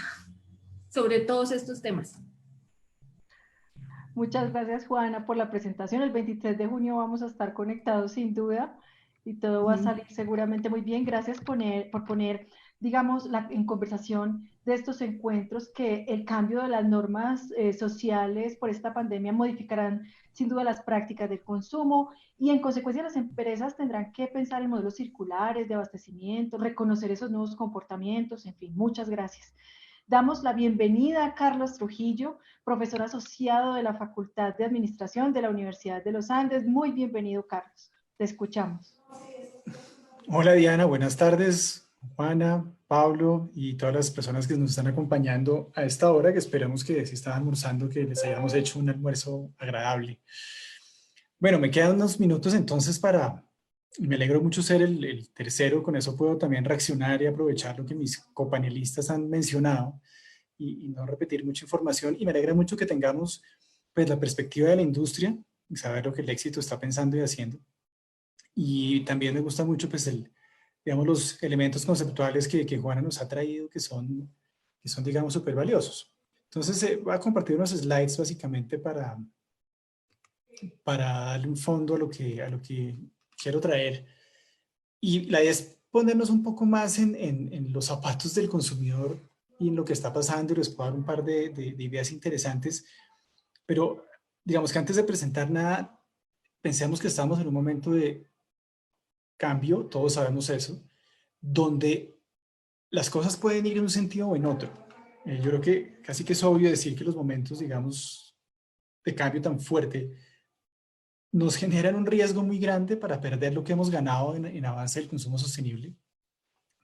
sobre todos estos temas. Muchas gracias, Juana, por la presentación. El 23 de junio vamos a estar conectados sin duda. y todo va a salir seguramente muy bien. Gracias por poner, digamos, en conversación de estos encuentros que el cambio de las normas sociales por esta pandemia modificarán sin duda las prácticas de consumo y en consecuencia las empresas tendrán que pensar en modelos circulares de abastecimiento, reconocer esos nuevos comportamientos, en fin, muchas gracias. Damos la bienvenida a Carlos Trujillo, profesor asociado de la Facultad de Administración de la Universidad de los Andes. Muy bienvenido, Carlos. Te escuchamos. Hola Diana, buenas tardes. Juana, Pablo y todas las personas que nos están acompañando a esta hora, que esperamos que si están almorzando, que les hayamos hecho un almuerzo agradable. Bueno, me quedan unos minutos entonces me alegro mucho ser el tercero, con eso puedo también reaccionar y aprovechar lo que mis copanelistas han mencionado y no repetir mucha información, y me alegra mucho que tengamos pues la perspectiva de la industria y saber lo que el éxito está pensando y haciendo. Y también me gusta mucho pues digamos, los elementos conceptuales que Juana nos ha traído, que son digamos, súper valiosos. Entonces, voy a compartir unos slides básicamente para darle un fondo a lo que quiero traer. Y la idea es ponernos un poco más en los zapatos del consumidor y en lo que está pasando, y les puedo dar un par de ideas interesantes. Pero, digamos que antes de presentar nada, pensemos que estamos en un momento de cambio, todos sabemos eso, donde las cosas pueden ir en un sentido o en otro. Yo creo que casi que es obvio decir que los momentos, digamos, de cambio tan fuerte nos generan un riesgo muy grande para perder lo que hemos ganado en avance del consumo sostenible,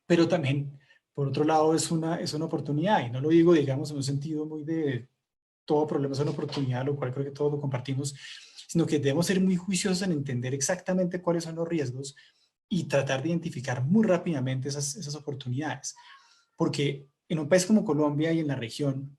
pero también, por otro lado, es una oportunidad, y no lo digo, digamos, en un sentido muy de todo problema es una oportunidad, lo cual creo que todos lo compartimos, sino que debemos ser muy juiciosos en entender exactamente cuáles son los riesgos y tratar de identificar muy rápidamente esas oportunidades. Porque en un país como Colombia y en la región,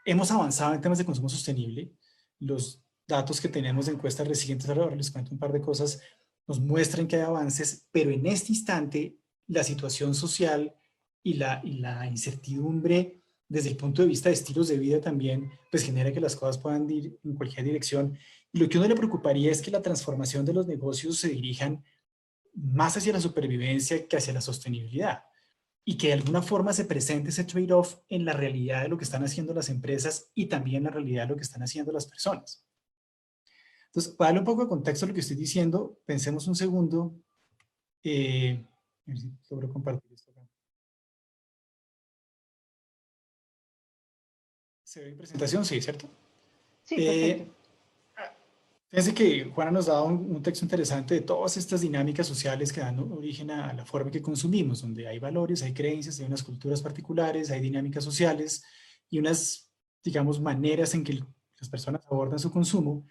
hemos avanzado en temas de consumo sostenible. Los datos que tenemos de encuestas recientes, ahora les cuento un par de cosas, nos muestran que hay avances, pero en este instante la situación social y la incertidumbre desde el punto de vista de estilos de vida también, pues genera que las cosas puedan ir en cualquier dirección. Y lo que a uno le preocuparía es que la transformación de los negocios se dirijan más hacia la supervivencia que hacia la sostenibilidad, y que de alguna forma se presente ese trade-off en la realidad de lo que están haciendo las empresas y también en la realidad de lo que están haciendo las personas. Entonces, para darle un poco de contexto a lo que estoy diciendo, pensemos un segundo. A ver si logro compartir esto acá. ¿Se ve mi presentación? Sí, ¿cierto? Sí, perfecto. Fíjense que Juana nos daba un texto interesante de todas estas dinámicas sociales que dan origen a la forma que consumimos, donde hay valores, hay creencias, hay unas culturas particulares, hay dinámicas sociales y unas, digamos, maneras en que las personas abordan su consumo,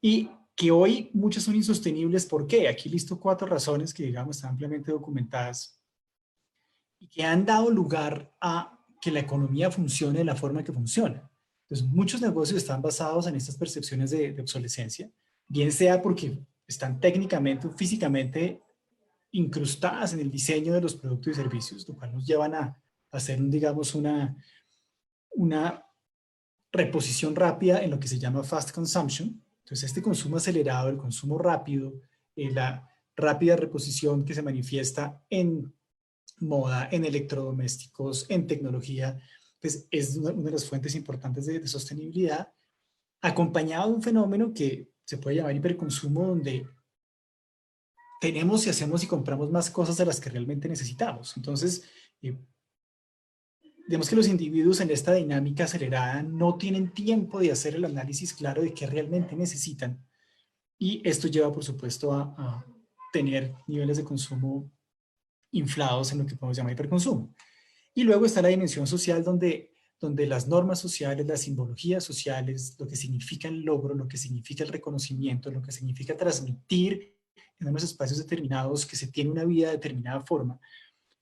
y que hoy muchas son insostenibles. ¿Por qué? Aquí listo 4 razones que, digamos, están ampliamente documentadas y que han dado lugar a que la economía funcione de la forma que funciona. Entonces, muchos negocios están basados en estas percepciones de obsolescencia, bien sea porque están técnicamente o físicamente incrustadas en el diseño de los productos y servicios, lo cual nos llevan a hacer, digamos, una reposición rápida en lo que se llama fast consumption. Entonces, este consumo acelerado, el consumo rápido, la rápida reposición que se manifiesta en moda, en electrodomésticos, en tecnología, pues es una de las fuentes importantes de sostenibilidad, acompañado de un fenómeno que se puede llamar hiperconsumo, donde tenemos y hacemos y compramos más cosas de las que realmente necesitamos. Entonces, digamos que los individuos en esta dinámica acelerada no tienen tiempo de hacer el análisis claro de qué realmente necesitan, y esto lleva, por supuesto, a tener niveles de consumo inflados en lo que podemos llamar hiperconsumo. Y luego está la dimensión social, donde las normas sociales, las simbologías sociales, lo que significa el logro, lo que significa el reconocimiento, lo que significa transmitir en unos espacios determinados que se tiene una vida de determinada forma,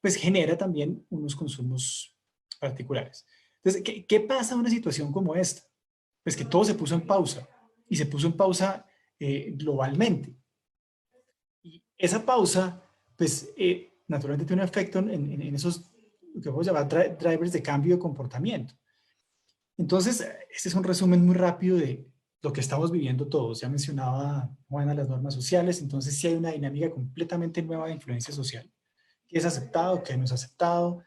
pues genera también unos consumos particulares. Entonces, ¿qué pasa en una situación como esta? Pues que todo se puso en pausa, y se puso en pausa globalmente. Y esa pausa, pues naturalmente tiene un efecto en esos, lo que podemos llamar drivers de cambio de comportamiento. Entonces, este es un resumen muy rápido de lo que estamos viviendo todos. Ya mencionaba Juana las normas sociales, entonces sí hay una dinámica completamente nueva de influencia social. ¿Qué es aceptado? ¿Qué no es aceptado?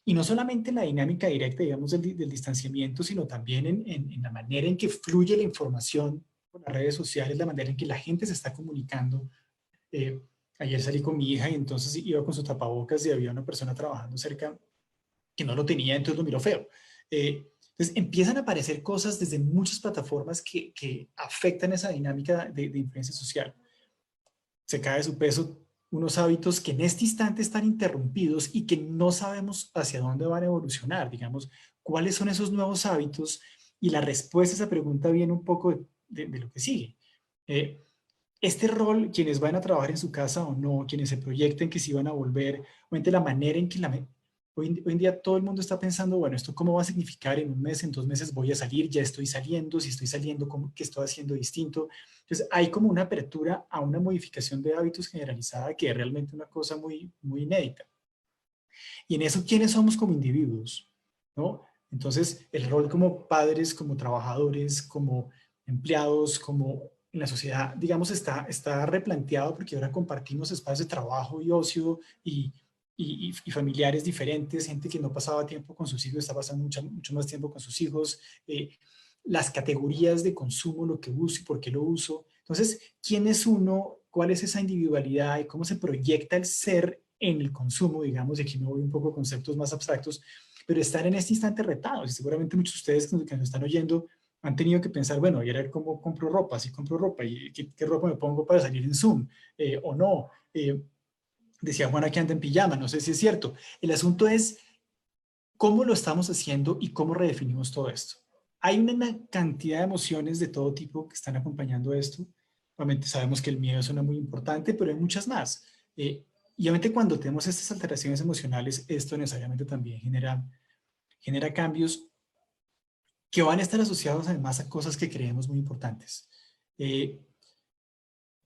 Y no solamente en la dinámica directa, digamos, del distanciamiento, sino también en la manera en que fluye la información por las redes sociales, la manera en que la gente se está comunicando. Ayer salí con mi hija y entonces iba con su tapabocas y había una persona trabajando cerca que no lo tenía, entonces lo miró feo. Entonces empiezan a aparecer cosas desde muchas plataformas que afectan esa dinámica de influencia social. Se cae de su peso unos hábitos que en este instante están interrumpidos y que no sabemos hacia dónde van a evolucionar, digamos, cuáles son esos nuevos hábitos, y la respuesta a esa pregunta viene un poco de lo que sigue. Este rol, quienes van a trabajar en su casa o no, quienes se proyecten que sí van a volver, obviamente la manera en que hoy en día todo el mundo está pensando, bueno, ¿esto cómo va a significar en un mes, en 2 meses voy a salir? Ya estoy saliendo, si estoy saliendo, ¿qué estoy haciendo distinto? Entonces hay como una apertura a una modificación de hábitos generalizada que es realmente una cosa muy, muy inédita. Y en eso, ¿quiénes somos como individuos? ¿No? Entonces el rol como padres, como trabajadores, como empleados, como en la sociedad, digamos, está replanteado, porque ahora compartimos espacios de trabajo y ocio y familiares diferentes, gente que no pasaba tiempo con sus hijos está pasando mucho más tiempo con sus hijos, las categorías de consumo, lo que uso y por qué lo uso. Entonces, ¿quién es uno? ¿Cuál es esa individualidad? ¿Y cómo se proyecta el ser en el consumo? Digamos, y aquí me voy un poco a conceptos más abstractos, pero están en este instante retados. Y seguramente muchos de ustedes que nos están oyendo han tenido que pensar, bueno, y ahora cómo compro ropa, si compro ropa, y qué ropa me pongo para salir en Zoom, o no. Decía Juana que anda en pijama, no sé si es cierto. El asunto es cómo lo estamos haciendo y cómo redefinimos todo esto. Hay una cantidad de emociones de todo tipo que están acompañando esto. Obviamente sabemos que el miedo es una muy importante, pero hay muchas más. Y obviamente cuando tenemos estas alteraciones emocionales, esto necesariamente también genera cambios que van a estar asociados además a cosas que creemos muy importantes.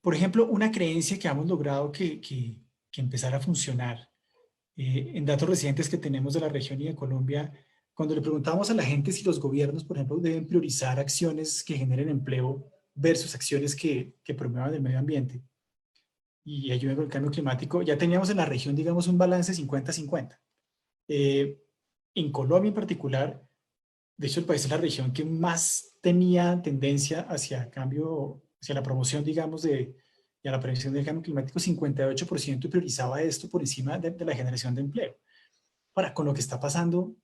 Por ejemplo, una creencia que hemos logrado que empezara a funcionar en datos recientes que tenemos de la región y de Colombia, cuando le preguntamos a la gente si los gobiernos, por ejemplo, deben priorizar acciones que generen empleo versus acciones que promuevan el medio ambiente y ayuden con el cambio climático, ya teníamos en la región, digamos, un balance 50-50. En Colombia en particular, de hecho, el país es la región que más tenía tendencia hacia cambio, hacia la promoción, digamos, y a la prevención del cambio climático. 58% priorizaba esto por encima de la generación de empleo. Ahora, con lo que está pasando,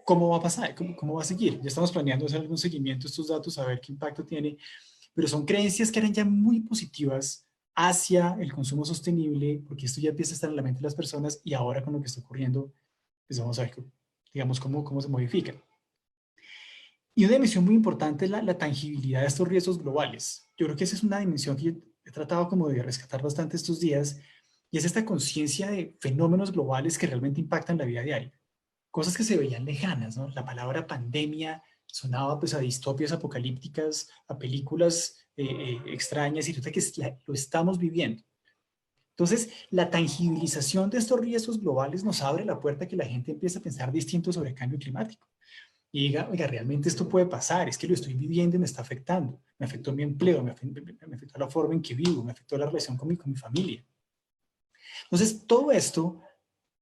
¿cómo va a pasar? ¿Cómo va a seguir? Ya estamos planeando hacer algún seguimiento de estos datos, a ver qué impacto tiene, pero son creencias que eran ya muy positivas hacia el consumo sostenible, porque esto ya empieza a estar en la mente de las personas, y ahora con lo que está ocurriendo, pues vamos a ver, digamos, cómo se modifica. Y una dimensión muy importante es la tangibilidad de estos riesgos globales. Yo creo que esa es una dimensión que yo he tratado como de rescatar bastante estos días, y es esta conciencia de fenómenos globales que realmente impactan la vida diaria. Cosas que se veían lejanas, ¿no? La palabra pandemia sonaba pues a distopias apocalípticas, a películas extrañas, y resulta que lo estamos viviendo. Entonces, la tangibilización de estos riesgos globales nos abre la puerta a que la gente empiece a pensar distinto sobre el cambio climático. Y diga, oiga, realmente esto puede pasar, es que lo estoy viviendo y me está afectando. Me afectó mi empleo, me afectó la forma en que vivo, me afectó la relación con mi familia. Entonces, todo esto,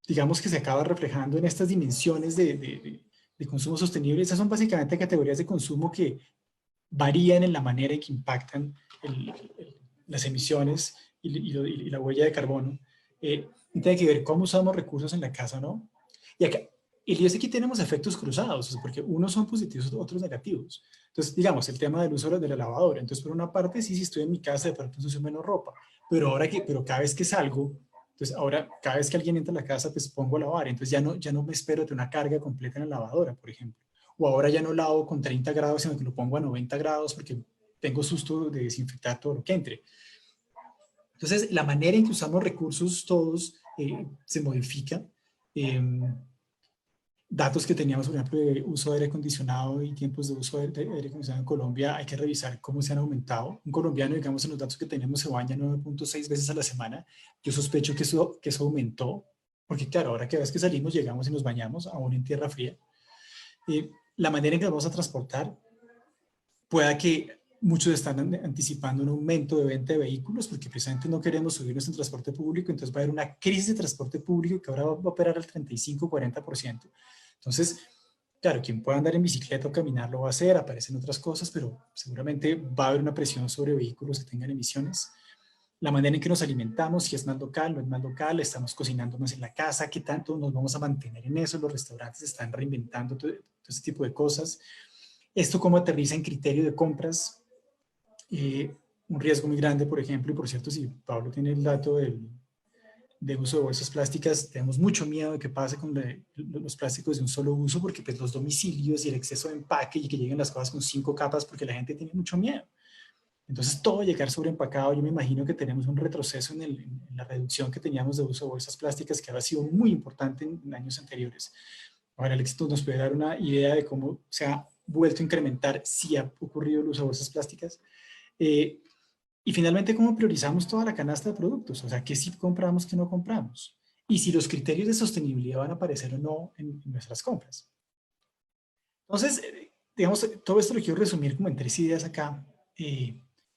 digamos que se acaba reflejando en estas dimensiones de consumo sostenible. Estas son básicamente categorías de consumo que varían en la manera en que impactan las emisiones y la huella de carbono. Tiene que ver cómo usamos recursos en la casa, ¿no? Y acá, y yo sé que tenemos efectos cruzados, porque unos son positivos, otros negativos. Entonces, digamos, el tema del uso de la lavadora. Entonces, por una parte, sí, si estoy en mi casa, de pronto uso menos ropa. Pero cada vez que salgo, entonces ahora, cada vez que alguien entra a la casa, pues pongo a lavar. Entonces, ya no me espero de una carga completa en la lavadora, por ejemplo. O ahora ya no lavo con 30 grados, sino que lo pongo a 90 grados porque tengo susto de desinfectar todo lo que entre. Entonces, la manera en que usamos recursos todos se modifica. Datos que teníamos, por ejemplo, de uso de aire acondicionado y tiempos de uso de aire acondicionado en Colombia, hay que revisar cómo se han aumentado. Un colombiano, digamos, en los datos que tenemos, se baña 9.6 veces a la semana. Yo sospecho que eso aumentó, porque claro, ahora que vez que salimos, llegamos y nos bañamos, aún en tierra fría. La manera en que vamos a transportar, pueda que muchos están anticipando un aumento de venta de vehículos porque precisamente no queremos subirnos en transporte público, entonces va a haber una crisis de transporte público que ahora va a operar al 35-40%. Entonces, claro, quien pueda andar en bicicleta o caminar lo va a hacer, aparecen otras cosas, pero seguramente va a haber una presión sobre vehículos que tengan emisiones. La manera en que nos alimentamos, si es más local, no es más local, estamos cocinando más en la casa, qué tanto nos vamos a mantener en eso, los restaurantes están reinventando todo ese tipo de cosas. Esto cómo aterriza en criterio de compras, un riesgo muy grande, por ejemplo, y por cierto, si Pablo tiene el dato de uso de bolsas plásticas, tenemos mucho miedo de que pase con los plásticos de un solo uso, porque pues, los domicilios y el exceso de empaque y que lleguen las cosas con 5 capas, porque la gente tiene mucho miedo. Entonces, todo llegar sobreempacado, yo me imagino que tenemos un retroceso en la reducción que teníamos de uso de bolsas plásticas, que había sido muy importante en años anteriores. Ahora, el éxito nos puede dar una idea de cómo se ha vuelto a incrementar, si ha ocurrido el uso de bolsas plásticas. Y finalmente, cómo priorizamos toda la canasta de productos, o sea, qué sí compramos, qué no compramos. Y si los criterios de sostenibilidad van a aparecer o no en nuestras compras. Entonces, digamos, todo esto lo quiero resumir como en 3 ideas acá.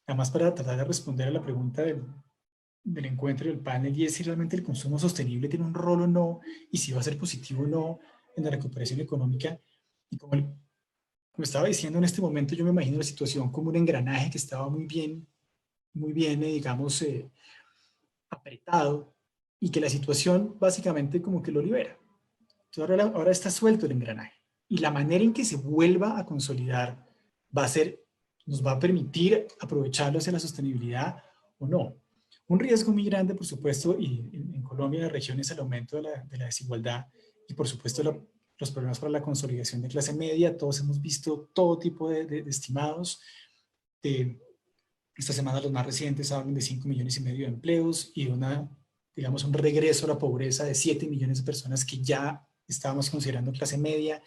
Además, para tratar de responder a la pregunta del encuentro y del panel, y es si realmente el consumo sostenible tiene un rol o no, y si va a ser positivo o no en la recuperación económica. Y como estaba diciendo en este momento, yo me imagino la situación como un engranaje que estaba muy bien, digamos, apretado, y que la situación básicamente como que lo libera. Entonces ahora está suelto el engranaje. Y la manera en que se vuelva a consolidar nos va a permitir aprovecharlo hacia la sostenibilidad o no. Un riesgo muy grande, por supuesto, y en Colombia, en la región, es el aumento de la desigualdad y, por supuesto, los problemas para la consolidación de clase media. Todos hemos visto todo tipo de estimados. Esta semana los más recientes hablan de 5,5 millones de empleos y digamos, un regreso a la pobreza de 7 millones de personas que ya estábamos considerando clase media.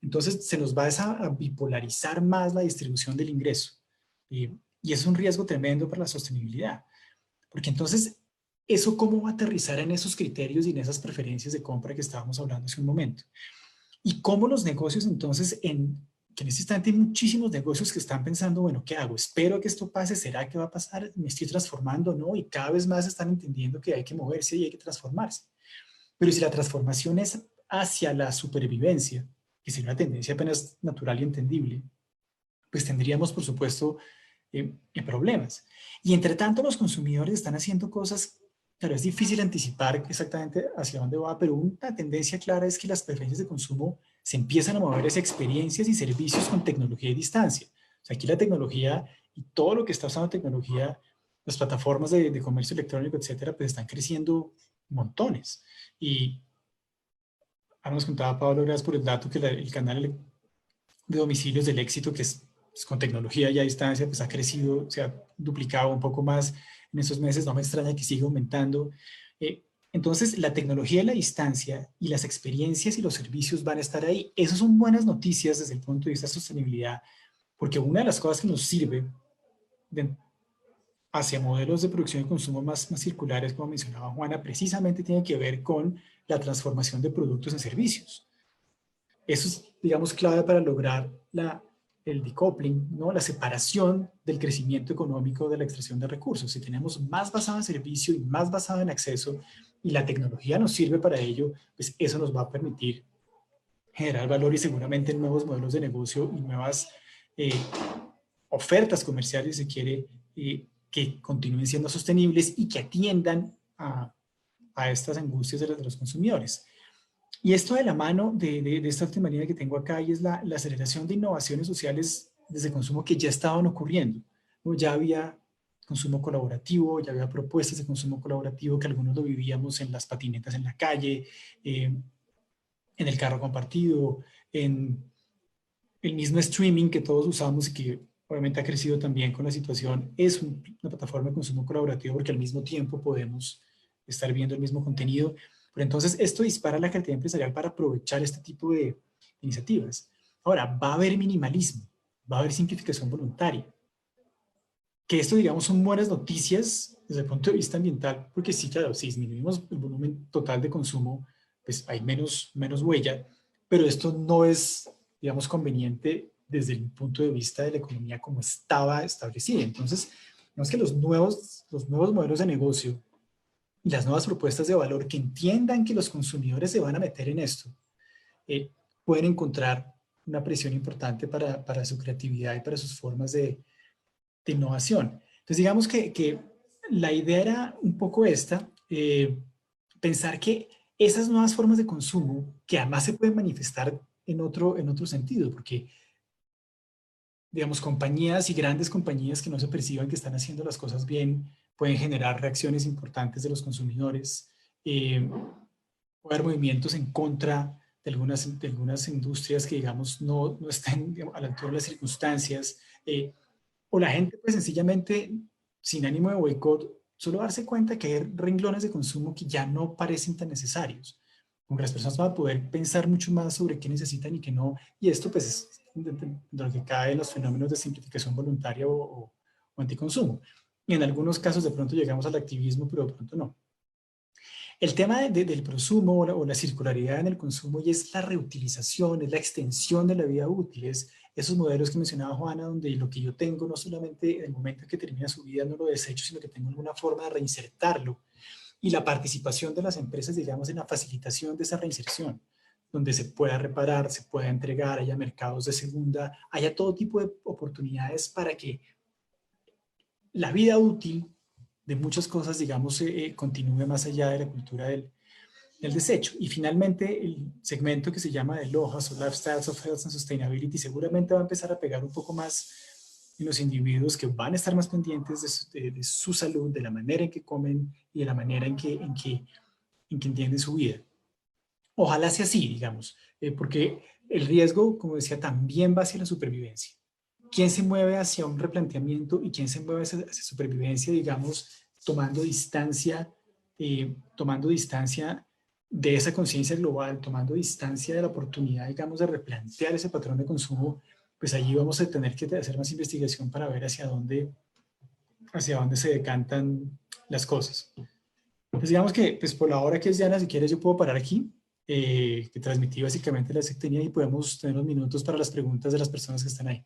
Entonces se nos va a bipolarizar más la distribución del ingreso. Y es un riesgo tremendo para la sostenibilidad. Porque entonces, ¿eso cómo va a aterrizar en esos criterios y en esas preferencias de compra que estábamos hablando hace un momento? Y cómo los negocios entonces, que en este instante hay muchísimos negocios que están pensando, bueno, ¿qué hago? ¿Espero que esto pase? ¿Será que va a pasar? ¿Me estoy transformando? ¿No? Y cada vez más están entendiendo que hay que moverse y hay que transformarse. Pero si la transformación es hacia la supervivencia, que sería una tendencia apenas natural y entendible, pues tendríamos, por supuesto, problemas. Y entre tanto, los consumidores están haciendo cosas, claro, es difícil anticipar exactamente hacia dónde va, pero una tendencia clara es que las preferencias de consumo se empiezan a mover hacia experiencias y servicios con tecnología y distancia. O sea, aquí la tecnología y todo lo que está usando tecnología, las plataformas de comercio electrónico, etcétera, pues están creciendo montones. Y ahora nos contaba Pablo, gracias por el dato, que el canal de domicilios del éxito, que es con tecnología y a distancia, pues ha crecido, se ha duplicado un poco más en esos meses, no me extraña que siga aumentando. Entonces, la tecnología y la distancia y las experiencias y los servicios van a estar ahí. Esas son buenas noticias desde el punto de vista de sostenibilidad, porque una de las cosas que nos sirve hacia modelos de producción y consumo más circulares, como mencionaba Juana, precisamente tiene que ver con la transformación de productos en servicios. Eso es, digamos, clave para lograr el decoupling, ¿no? La separación del crecimiento económico de la extracción de recursos. Si tenemos más basado en servicio y más basado en acceso, y la tecnología nos sirve para ello, pues eso nos va a permitir generar valor y seguramente nuevos modelos de negocio y nuevas ofertas comerciales, si quiere, que continúen siendo sostenibles y que atiendan a estas angustias de los consumidores. Y esto de la mano de esta última línea que tengo acá, y es la aceleración de innovaciones sociales desde consumo que ya estaban ocurriendo, ¿no? Ya había consumo colaborativo, ya había propuestas de consumo colaborativo que algunos lo vivíamos en las patinetas en la calle, en el carro compartido, en el mismo streaming que todos usamos y que obviamente ha crecido también con la situación. Es una plataforma de consumo colaborativo porque al mismo tiempo podemos estar viendo el mismo contenido. Pero entonces esto dispara la creatividad empresarial para aprovechar este tipo de iniciativas. Ahora, va a haber minimalismo, va a haber simplificación voluntaria. Que esto, digamos, son buenas noticias desde el punto de vista ambiental, porque sí, claro, si disminuimos el volumen total de consumo, pues hay menos huella, pero esto no es, digamos, conveniente desde el punto de vista de la economía como estaba establecida. Entonces, vemos que los nuevos modelos de negocio y las nuevas propuestas de valor que entiendan que los consumidores se van a meter en esto, pueden encontrar una presión importante para su creatividad y para sus formas de innovación. Entonces, digamos que la idea era un poco esta, pensar que esas nuevas formas de consumo, que además se pueden manifestar en otro sentido, porque, digamos, compañías y grandes compañías que no se perciban que están haciendo las cosas bien, pueden generar reacciones importantes de los consumidores, puede haber movimientos en contra de algunas industrias que, digamos, no están, digamos, a la altura de las circunstancias, o la gente, pues, sencillamente, sin ánimo de boicot, solo darse cuenta que hay renglones de consumo que ya no parecen tan necesarios, como que las personas van a poder pensar mucho más sobre qué necesitan y qué no, y esto, pues, es de lo que cae en los fenómenos de simplificación voluntaria o anticonsumo. Y en algunos casos de pronto llegamos al activismo, pero de pronto no. El tema del consumo o la circularidad en el consumo y es la reutilización, es la extensión de la vida útil, es esos modelos que mencionaba Juana, donde lo que yo tengo no solamente en el momento en que termina su vida no lo desecho, sino que tengo alguna forma de reinsertarlo. Y la participación de las empresas, digamos, en la facilitación de esa reinserción, donde se pueda reparar, se pueda entregar, haya mercados de segunda, haya todo tipo de oportunidades para que la vida útil de muchas cosas, digamos, continúe más allá de la cultura del desecho. Y finalmente, el segmento que se llama de LOHAS o Lifestyles of Health and Sustainability seguramente va a empezar a pegar un poco más en los individuos que van a estar más pendientes de su salud, de la manera en que comen y de la manera en que entienden su vida. Ojalá sea así, digamos, porque el riesgo, como decía, también va hacia la supervivencia. ¿Quién se mueve hacia un replanteamiento y quién se mueve hacia supervivencia, digamos, tomando distancia de esa conciencia global, tomando distancia de la oportunidad, digamos, de replantear ese patrón de consumo? Pues allí vamos a tener que hacer más investigación para ver hacia dónde se decantan las cosas. Pues digamos que, pues por la hora que es Diana, si quieres yo puedo parar aquí, que transmití básicamente la sectenía y podemos tener unos minutos para las preguntas de las personas que están ahí.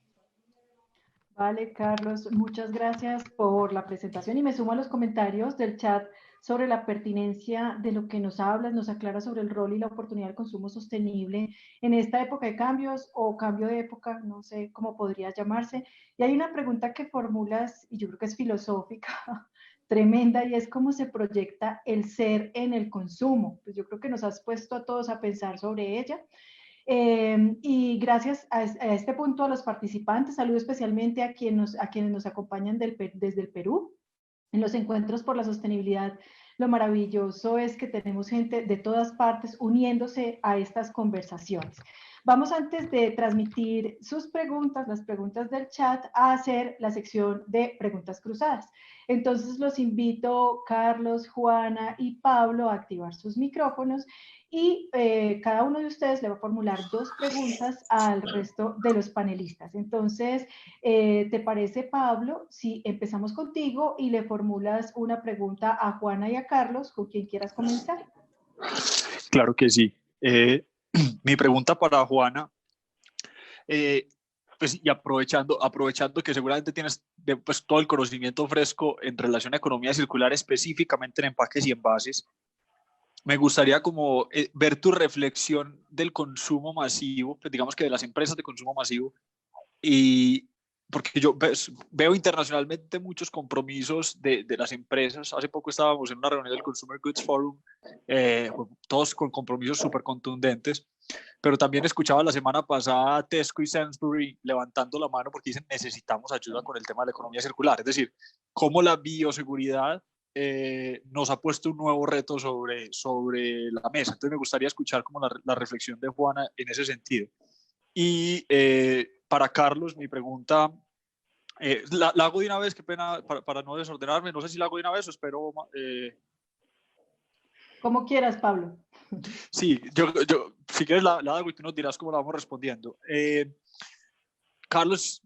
Vale, Carlos, muchas gracias por la presentación y me sumo a los comentarios del chat sobre la pertinencia de lo que nos hablas, nos aclara sobre el rol y la oportunidad del consumo sostenible en esta época de cambios o cambio de época, no sé cómo podría llamarse. Y hay una pregunta que formulas y yo creo que es filosófica, tremenda, y es cómo se proyecta el ser en el consumo. Pues yo creo que nos has puesto a todos a pensar sobre ella. Y gracias a este punto a los participantes, saludo especialmente a quienes nos acompañan desde el Perú en los encuentros por la sostenibilidad. Lo maravilloso es que tenemos gente de todas partes uniéndose a estas conversaciones. Vamos, antes de transmitir sus preguntas, las preguntas del chat, a hacer la sección de preguntas cruzadas. Entonces los invito, Carlos, Juana y Pablo, a activar sus micrófonos y cada uno de ustedes le va a formular 2 preguntas al resto de los panelistas. Entonces, ¿te parece, Pablo, si empezamos contigo y le formulas una pregunta a Juana y a Carlos, con quien quieras comenzar? Claro que sí. Mi pregunta para Juana, pues, y aprovechando que seguramente tienes pues, todo el conocimiento fresco en relación a economía circular, específicamente en empaques y envases, me gustaría como ver tu reflexión del consumo masivo, pues digamos que de las empresas de consumo masivo, y porque yo veo internacionalmente muchos compromisos de las empresas. Hace poco estábamos en una reunión del Consumer Goods Forum, todos con compromisos súper contundentes, pero también escuchaba la semana pasada a Tesco y Sainsbury levantando la mano porque dicen necesitamos ayuda con el tema de la economía circular, es decir, cómo la bioseguridad nos ha puesto un nuevo reto sobre la mesa. Entonces me gustaría escuchar como la reflexión de Juana en ese sentido. Y para Carlos, mi pregunta, la hago de una vez, qué pena, para no desordenarme, no sé si la hago de una vez o espero... Como quieras, Pablo. Sí, yo si quieres la hago y tú nos dirás cómo la vamos respondiendo. Carlos,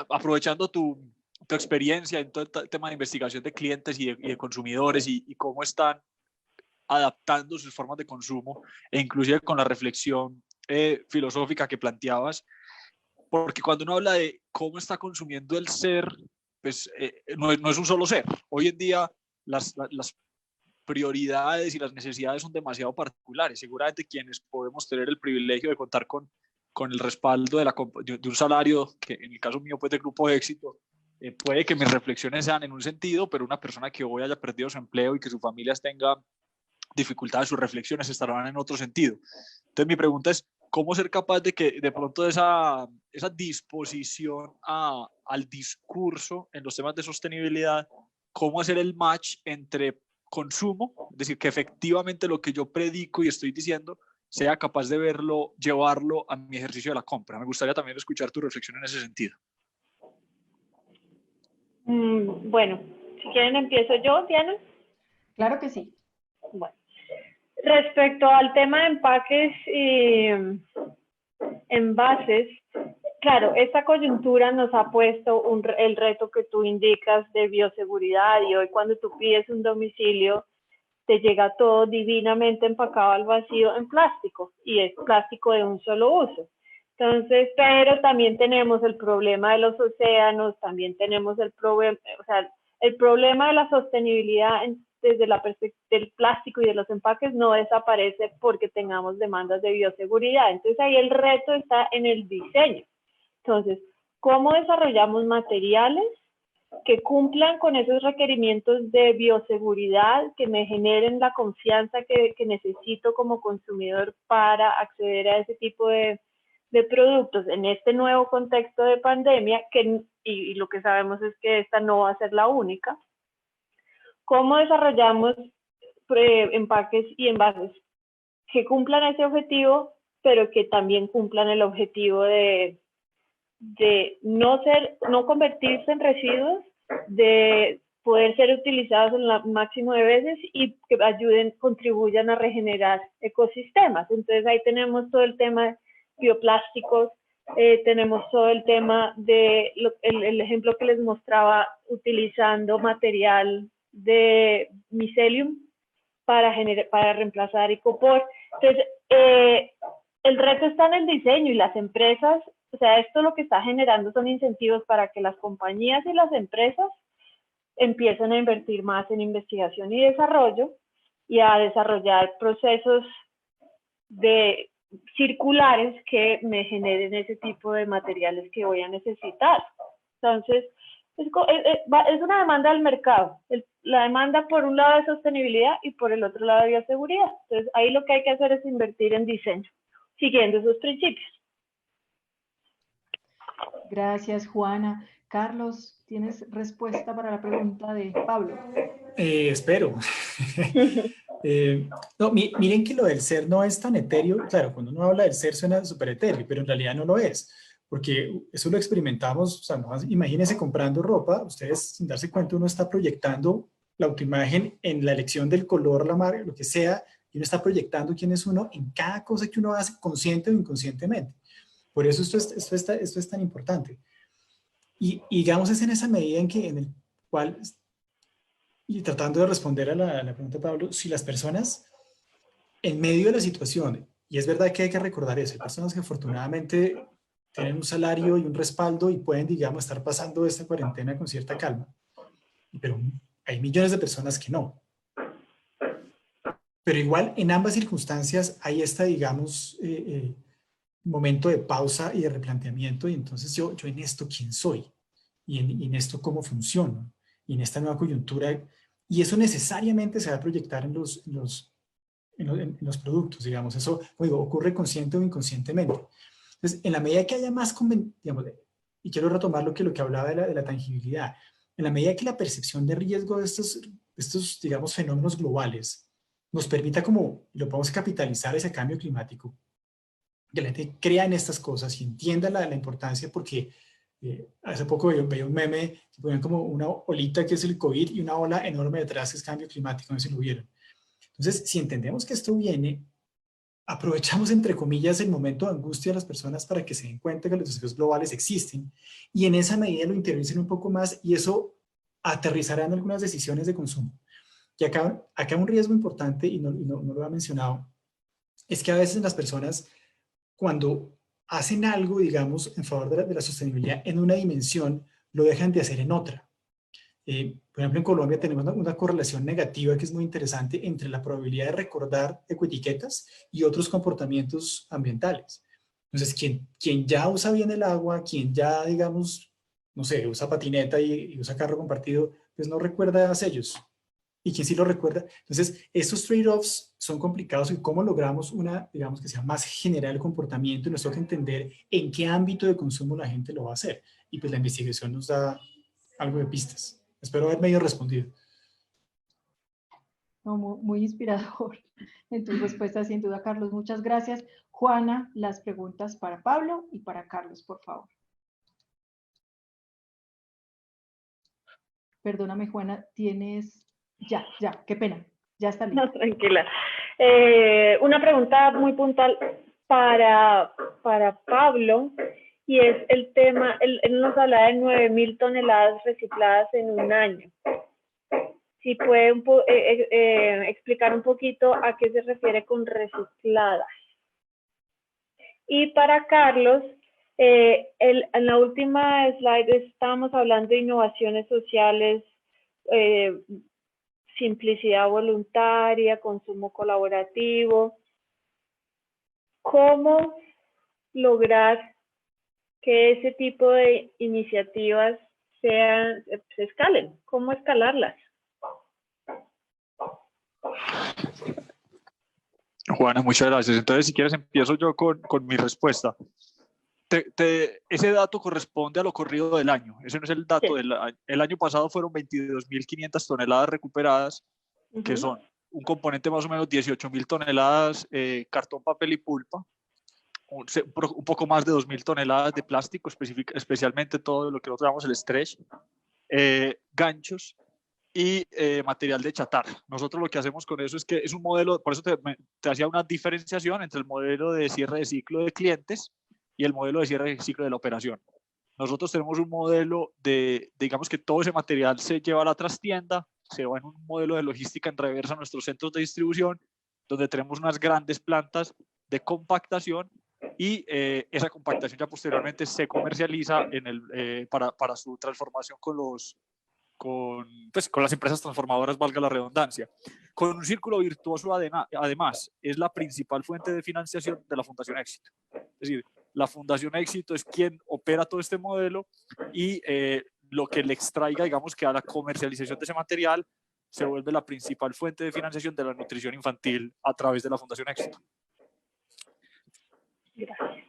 aprovechando tu experiencia en todo el tema de investigación de clientes y de consumidores y cómo están adaptando sus formas de consumo, e inclusive con la reflexión filosófica que planteabas, porque cuando uno habla de cómo está consumiendo el ser, pues no es un solo ser. Hoy en día las prioridades y las necesidades son demasiado particulares. Seguramente quienes podemos tener el privilegio de contar con el respaldo de un salario, que en el caso mío pues de Grupo Éxito, puede que mis reflexiones sean en un sentido, pero una persona que hoy haya perdido su empleo y que su familia tenga dificultades, sus reflexiones estarán en otro sentido. Entonces mi pregunta es, ¿cómo ser capaz de que de pronto esa disposición al discurso en los temas de sostenibilidad, cómo hacer el match entre consumo, es decir, que efectivamente lo que yo predico y estoy diciendo sea capaz de verlo, llevarlo a mi ejercicio de la compra? Me gustaría también escuchar tu reflexión en ese sentido. Bueno, si quieren empiezo yo, Diana. Claro que sí. Bueno, respecto al tema de empaques y envases, claro, esta coyuntura nos ha puesto el reto que tú indicas de bioseguridad, y hoy cuando tú pides un domicilio te llega todo divinamente empacado al vacío en plástico, y es plástico de un solo uso. Entonces, pero también tenemos el problema de los océanos, también tenemos el problema de la sostenibilidad desde la perspectiva del plástico y de los empaques no desaparece porque tengamos demandas de bioseguridad. Entonces ahí el reto está en el diseño. Entonces, ¿cómo desarrollamos materiales que cumplan con esos requerimientos de bioseguridad, que me generen la confianza que necesito como consumidor para acceder a ese tipo de productos en este nuevo contexto de pandemia, y lo que sabemos es que esta no va a ser la única? ¿Cómo desarrollamos empaques y envases que cumplan ese objetivo, pero que también cumplan el objetivo de no convertirse en residuos, de poder ser utilizados en el máximo de veces y que contribuyan a regenerar ecosistemas? Entonces ahí tenemos todo el tema de bioplásticos, tenemos todo el tema de el ejemplo que les mostraba, utilizando material de Mycelium para reemplazar icopor. Entonces, el reto está en el diseño, y las empresas, o sea, esto lo que está generando son incentivos para que las compañías y las empresas empiecen a invertir más en investigación y desarrollo y a desarrollar procesos circulares que me generen ese tipo de materiales que voy a necesitar. Entonces, es una demanda del mercado, la demanda por un lado de sostenibilidad y por el otro lado de bioseguridad. Entonces, ahí lo que hay que hacer es invertir en diseño, siguiendo esos principios. Gracias, Juana. Carlos, ¿tienes respuesta para la pregunta de Pablo? Espero. No, miren que lo del ser no es tan etéreo. Claro, cuando uno habla del ser suena súper etéreo, pero en realidad no lo es, porque eso lo experimentamos. O sea, no, imagínense comprando ropa, ustedes sin darse cuenta uno está proyectando la autoimagen en la elección del color, la marca, lo que sea, y uno está proyectando quién es uno en cada cosa que uno hace, consciente o inconscientemente. Por eso esto es tan importante. Y digamos, es en esa medida en el cual, y tratando de responder a la pregunta de Pablo, si las personas en medio de la situación, y es verdad que hay que recordar eso, hay personas que afortunadamente tienen un salario y un respaldo y pueden, digamos, estar pasando esta cuarentena con cierta calma, pero hay millones de personas que no. Pero igual en ambas circunstancias hay digamos, momento de pausa y de replanteamiento, y entonces yo en esto quién soy, y en esto cómo funciono, y en esta nueva coyuntura, y eso necesariamente se va a proyectar en los productos, digamos. Eso, digo, ocurre consciente o inconscientemente. Entonces, en la medida que haya más, digamos, y quiero retomar lo que hablaba de la tangibilidad, en la medida que la percepción de riesgo de estos, digamos, fenómenos globales nos permita lo podemos capitalizar ese cambio climático, que la gente crea en estas cosas y entienda la importancia, porque hace poco veía un meme que ponían como una olita que es el COVID y una ola enorme detrás que es cambio climático, no sé si lo vieron. Entonces, si entendemos que esto viene, aprovechamos, entre comillas, el momento de angustia de las personas para que se den cuenta que los desafíos globales existen, y en esa medida lo interioricen un poco más, y eso aterrizará en algunas decisiones de consumo. Y acá un riesgo importante, y no lo he mencionado, es que a veces las personas, cuando hacen algo, digamos, en favor de la sostenibilidad en una dimensión, lo dejan de hacer en otra. Por ejemplo, en Colombia tenemos una correlación negativa que es muy interesante entre la probabilidad de recordar ecoetiquetas y otros comportamientos ambientales. Entonces, quien ya usa bien el agua, quien ya, digamos, no sé, usa patineta y usa carro compartido, pues no recuerda sellos. Y quien sí lo recuerda. Entonces, estos trade-offs son complicados y cómo logramos una, digamos, que sea más general el comportamiento, y nos toca entender en qué ámbito de consumo la gente lo va a hacer. Y pues la investigación nos da algo de pistas. Espero haber medio respondido. No, muy inspirador en tus respuestas, sin duda, Carlos. Muchas gracias. Juana, las preguntas para Pablo y para Carlos, por favor. Perdóname, Juana, tienes... Ya, qué pena. Ya está listo. No, tranquila. Una pregunta muy puntual para Pablo, y es el tema, él nos habla de 9.000 toneladas recicladas en un año. Si puede explicar un poquito a qué se refiere con recicladas. Y para Carlos, en la última slide estábamos hablando de innovaciones sociales, simplicidad voluntaria, consumo colaborativo. ¿Cómo lograr que ese tipo de iniciativas se escalen? ¿Cómo escalarlas? Juana, muchas gracias. Entonces, si quieres, empiezo yo con mi respuesta. Ese dato corresponde a lo corrido del año. Ese no es el dato del año. El año pasado fueron 22.500 toneladas recuperadas, que son un componente más o menos 18.000 toneladas cartón, papel y pulpa, un poco más de 2.000 toneladas de plástico, especialmente todo lo que nosotros llamamos el stretch, ganchos y material de chatarra. Nosotros lo que hacemos con eso es que es un modelo, por eso te hacía una diferenciación entre el modelo de cierre de ciclo de clientes y el modelo de cierre de ciclo de la operación. Nosotros tenemos un modelo digamos que todo ese material se lleva a la trastienda, se va en un modelo de logística en reversa a nuestros centros de distribución, donde tenemos unas grandes plantas de compactación, y esa compactación ya posteriormente se comercializa para su transformación con las empresas transformadoras, valga la redundancia. Con un círculo virtuoso, además, es la principal fuente de financiación de la Fundación Éxito. Es decir, la Fundación Éxito es quien opera todo este modelo, y lo que le extraiga, digamos que a la comercialización de ese material, se vuelve la principal fuente de financiación de la nutrición infantil a través de la Fundación Éxito. Gracias.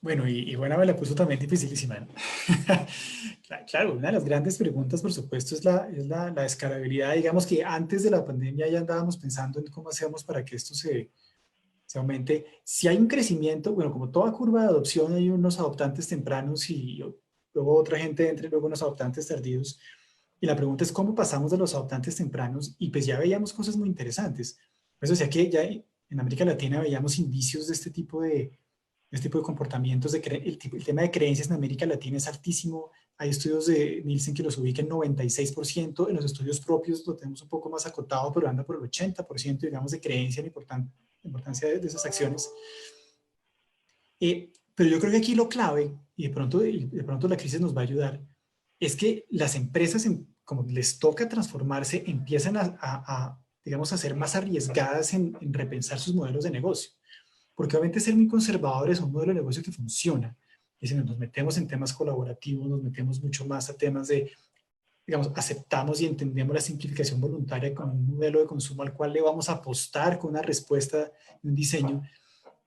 Bueno, y Juana me la puso también dificilísima, ¿no? Claro, una de las grandes preguntas, por supuesto, es la escalabilidad. Digamos que antes de la pandemia ya andábamos pensando en cómo hacemos para que esto se aumente. Si hay un crecimiento, bueno, como toda curva de adopción, hay unos adoptantes tempranos y luego otra gente entre, luego unos adoptantes tardíos. Y la pregunta es cómo pasamos de los adoptantes tempranos, y pues ya veíamos cosas muy interesantes. Eso decía que ya en América Latina veíamos indicios de este tipo de comportamientos. El tema de creencias en América Latina es altísimo. Hay estudios de Nielsen que los ubican en 96%. En los estudios propios lo tenemos un poco más acotado, pero anda por el 80%, digamos, de creencia en la importancia de esas acciones. Pero yo creo que aquí lo clave, y de pronto la crisis nos va a ayudar, es que las empresas, como les toca transformarse, empiezan digamos, a ser más arriesgadas en repensar sus modelos de negocio. Porque obviamente ser muy conservadores es un modelo de negocio que funciona. Es decir, nos metemos en temas colaborativos, nos metemos mucho más a temas de, digamos, aceptamos y entendemos la simplificación voluntaria como un modelo de consumo al cual le vamos a apostar con una respuesta y un diseño.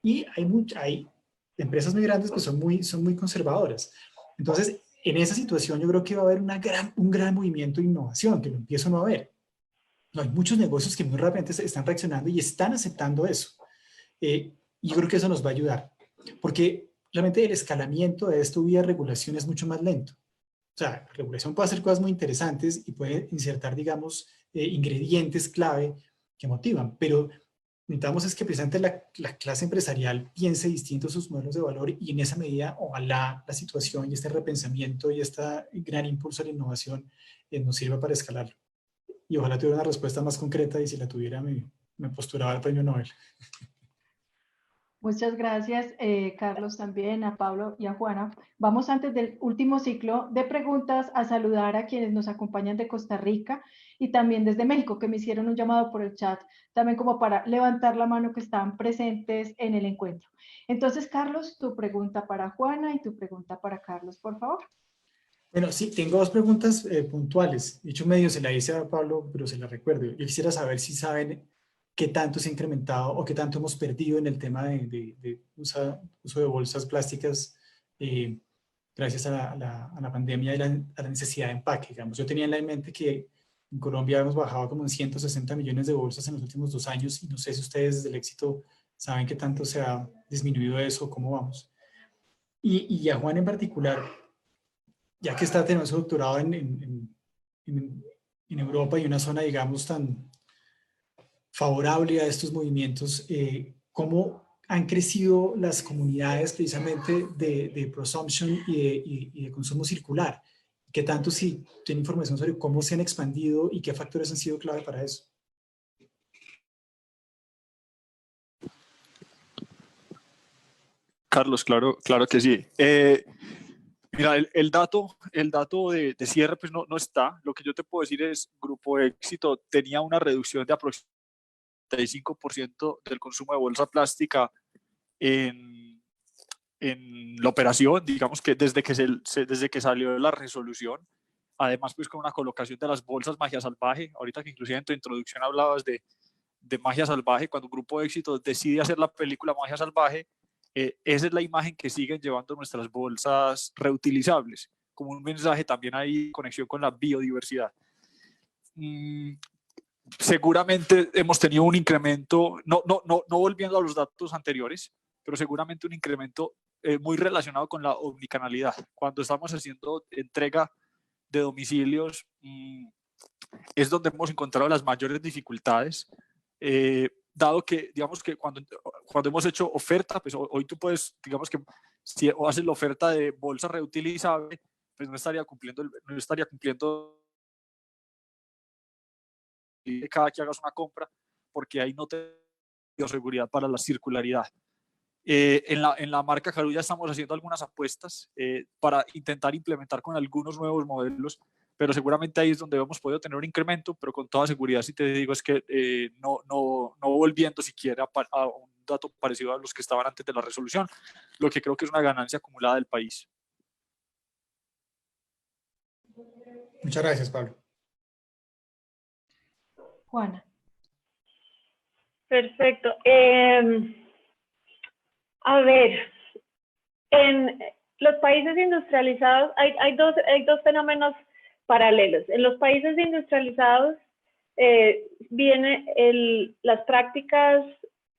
Y hay empresas muy grandes que son muy conservadoras. Entonces, en esa situación yo creo que va a haber un gran movimiento de innovación, que lo empiezo a ver. No, hay muchos negocios que muy rápidamente están reaccionando y están aceptando eso. Y yo creo que eso nos va a ayudar, porque realmente el escalamiento de esto vía regulación es mucho más lento. O sea, la regulación puede hacer cosas muy interesantes y puede insertar, digamos, ingredientes clave que motivan, pero necesitamos es que precisamente la clase empresarial piense distinto sus modelos de valor, y en esa medida ojalá la situación y este repensamiento y este gran impulso a la innovación nos sirva para escalarlo. Y ojalá tuviera una respuesta más concreta, y si la tuviera me me postulaba al premio Nobel. Muchas gracias, Carlos, también a Pablo y a Juana. Vamos antes del último ciclo de preguntas a saludar a quienes nos acompañan de Costa Rica y también desde México, que me hicieron un llamado por el chat, también como para levantar la mano que están presentes en el encuentro. Entonces, Carlos, tu pregunta para Juana y tu pregunta para Carlos, por favor. Bueno, sí, tengo dos preguntas puntuales. De hecho, medio se la hice a Pablo, pero se la recuerdo. Yo quisiera saber si saben qué tanto se ha incrementado o qué tanto hemos perdido en el tema de uso de bolsas plásticas gracias a la pandemia y a la necesidad de empaque. Digamos, yo tenía en la mente que en Colombia hemos bajado como en 160 millones de bolsas en los últimos 2 años y no sé si ustedes desde el éxito saben qué tanto se ha disminuido eso, cómo vamos. Y a Juan en particular, ya que está teniendo su doctorado en Europa y una zona, digamos, tan favorable a estos movimientos, ¿cómo han crecido las comunidades precisamente de prosumption y de consumo circular? ¿Qué tanto si tiene información sobre cómo se han expandido y qué factores han sido clave para eso? Carlos, claro, claro que sí. Mira, el dato de cierre pues no está. Lo que yo te puedo decir es, Grupo Éxito tenía una reducción de aproximadamente 35% del consumo de bolsa plástica en la operación, digamos que desde que salió la resolución. Además, pues con una colocación de las bolsas Magia Salvaje, ahorita que inclusive en tu introducción hablabas de Magia Salvaje, cuando Grupo Éxito decide hacer la película Magia Salvaje, esa es la imagen que siguen llevando nuestras bolsas reutilizables, como un mensaje también ahí, conexión con la biodiversidad. Seguramente hemos tenido un incremento, no volviendo a los datos anteriores, pero seguramente un incremento muy relacionado con la omnicanalidad. Cuando estamos haciendo entrega de domicilios, es donde hemos encontrado las mayores dificultades, dado que, digamos que cuando hemos hecho oferta, pues hoy tú puedes, digamos que si haces la oferta de bolsa reutilizable, pues no estaría cumpliendo cada que hagas una compra, porque ahí no te dio seguridad para la circularidad. En la marca Carulla estamos haciendo algunas apuestas para intentar implementar con algunos nuevos modelos, pero seguramente ahí es donde hemos podido tener un incremento, pero con toda seguridad si te digo es que no volviendo siquiera a un dato parecido a los que estaban antes de la resolución, lo que creo que es una ganancia acumulada del país. Muchas gracias, Pablo. Juana. Perfecto. A ver, en los países industrializados hay dos fenómenos paralelos. En los países industrializados las prácticas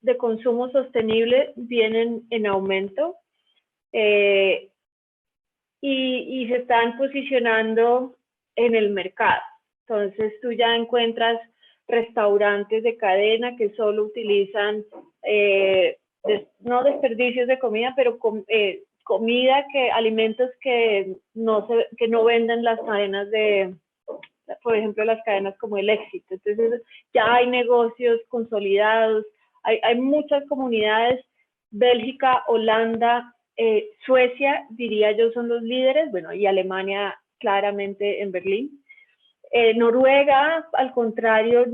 de consumo sostenible vienen en aumento y se están posicionando en el mercado. Entonces tú ya encuentras restaurantes de cadena que solo utilizan no desperdicios de comida, pero comida, alimentos que no venden las cadenas por ejemplo, las cadenas como el Éxito. Entonces ya hay negocios consolidados, hay muchas comunidades. Bélgica, Holanda, Suecia, diría yo, son los líderes, bueno, y Alemania claramente en Berlín. Noruega, al contrario,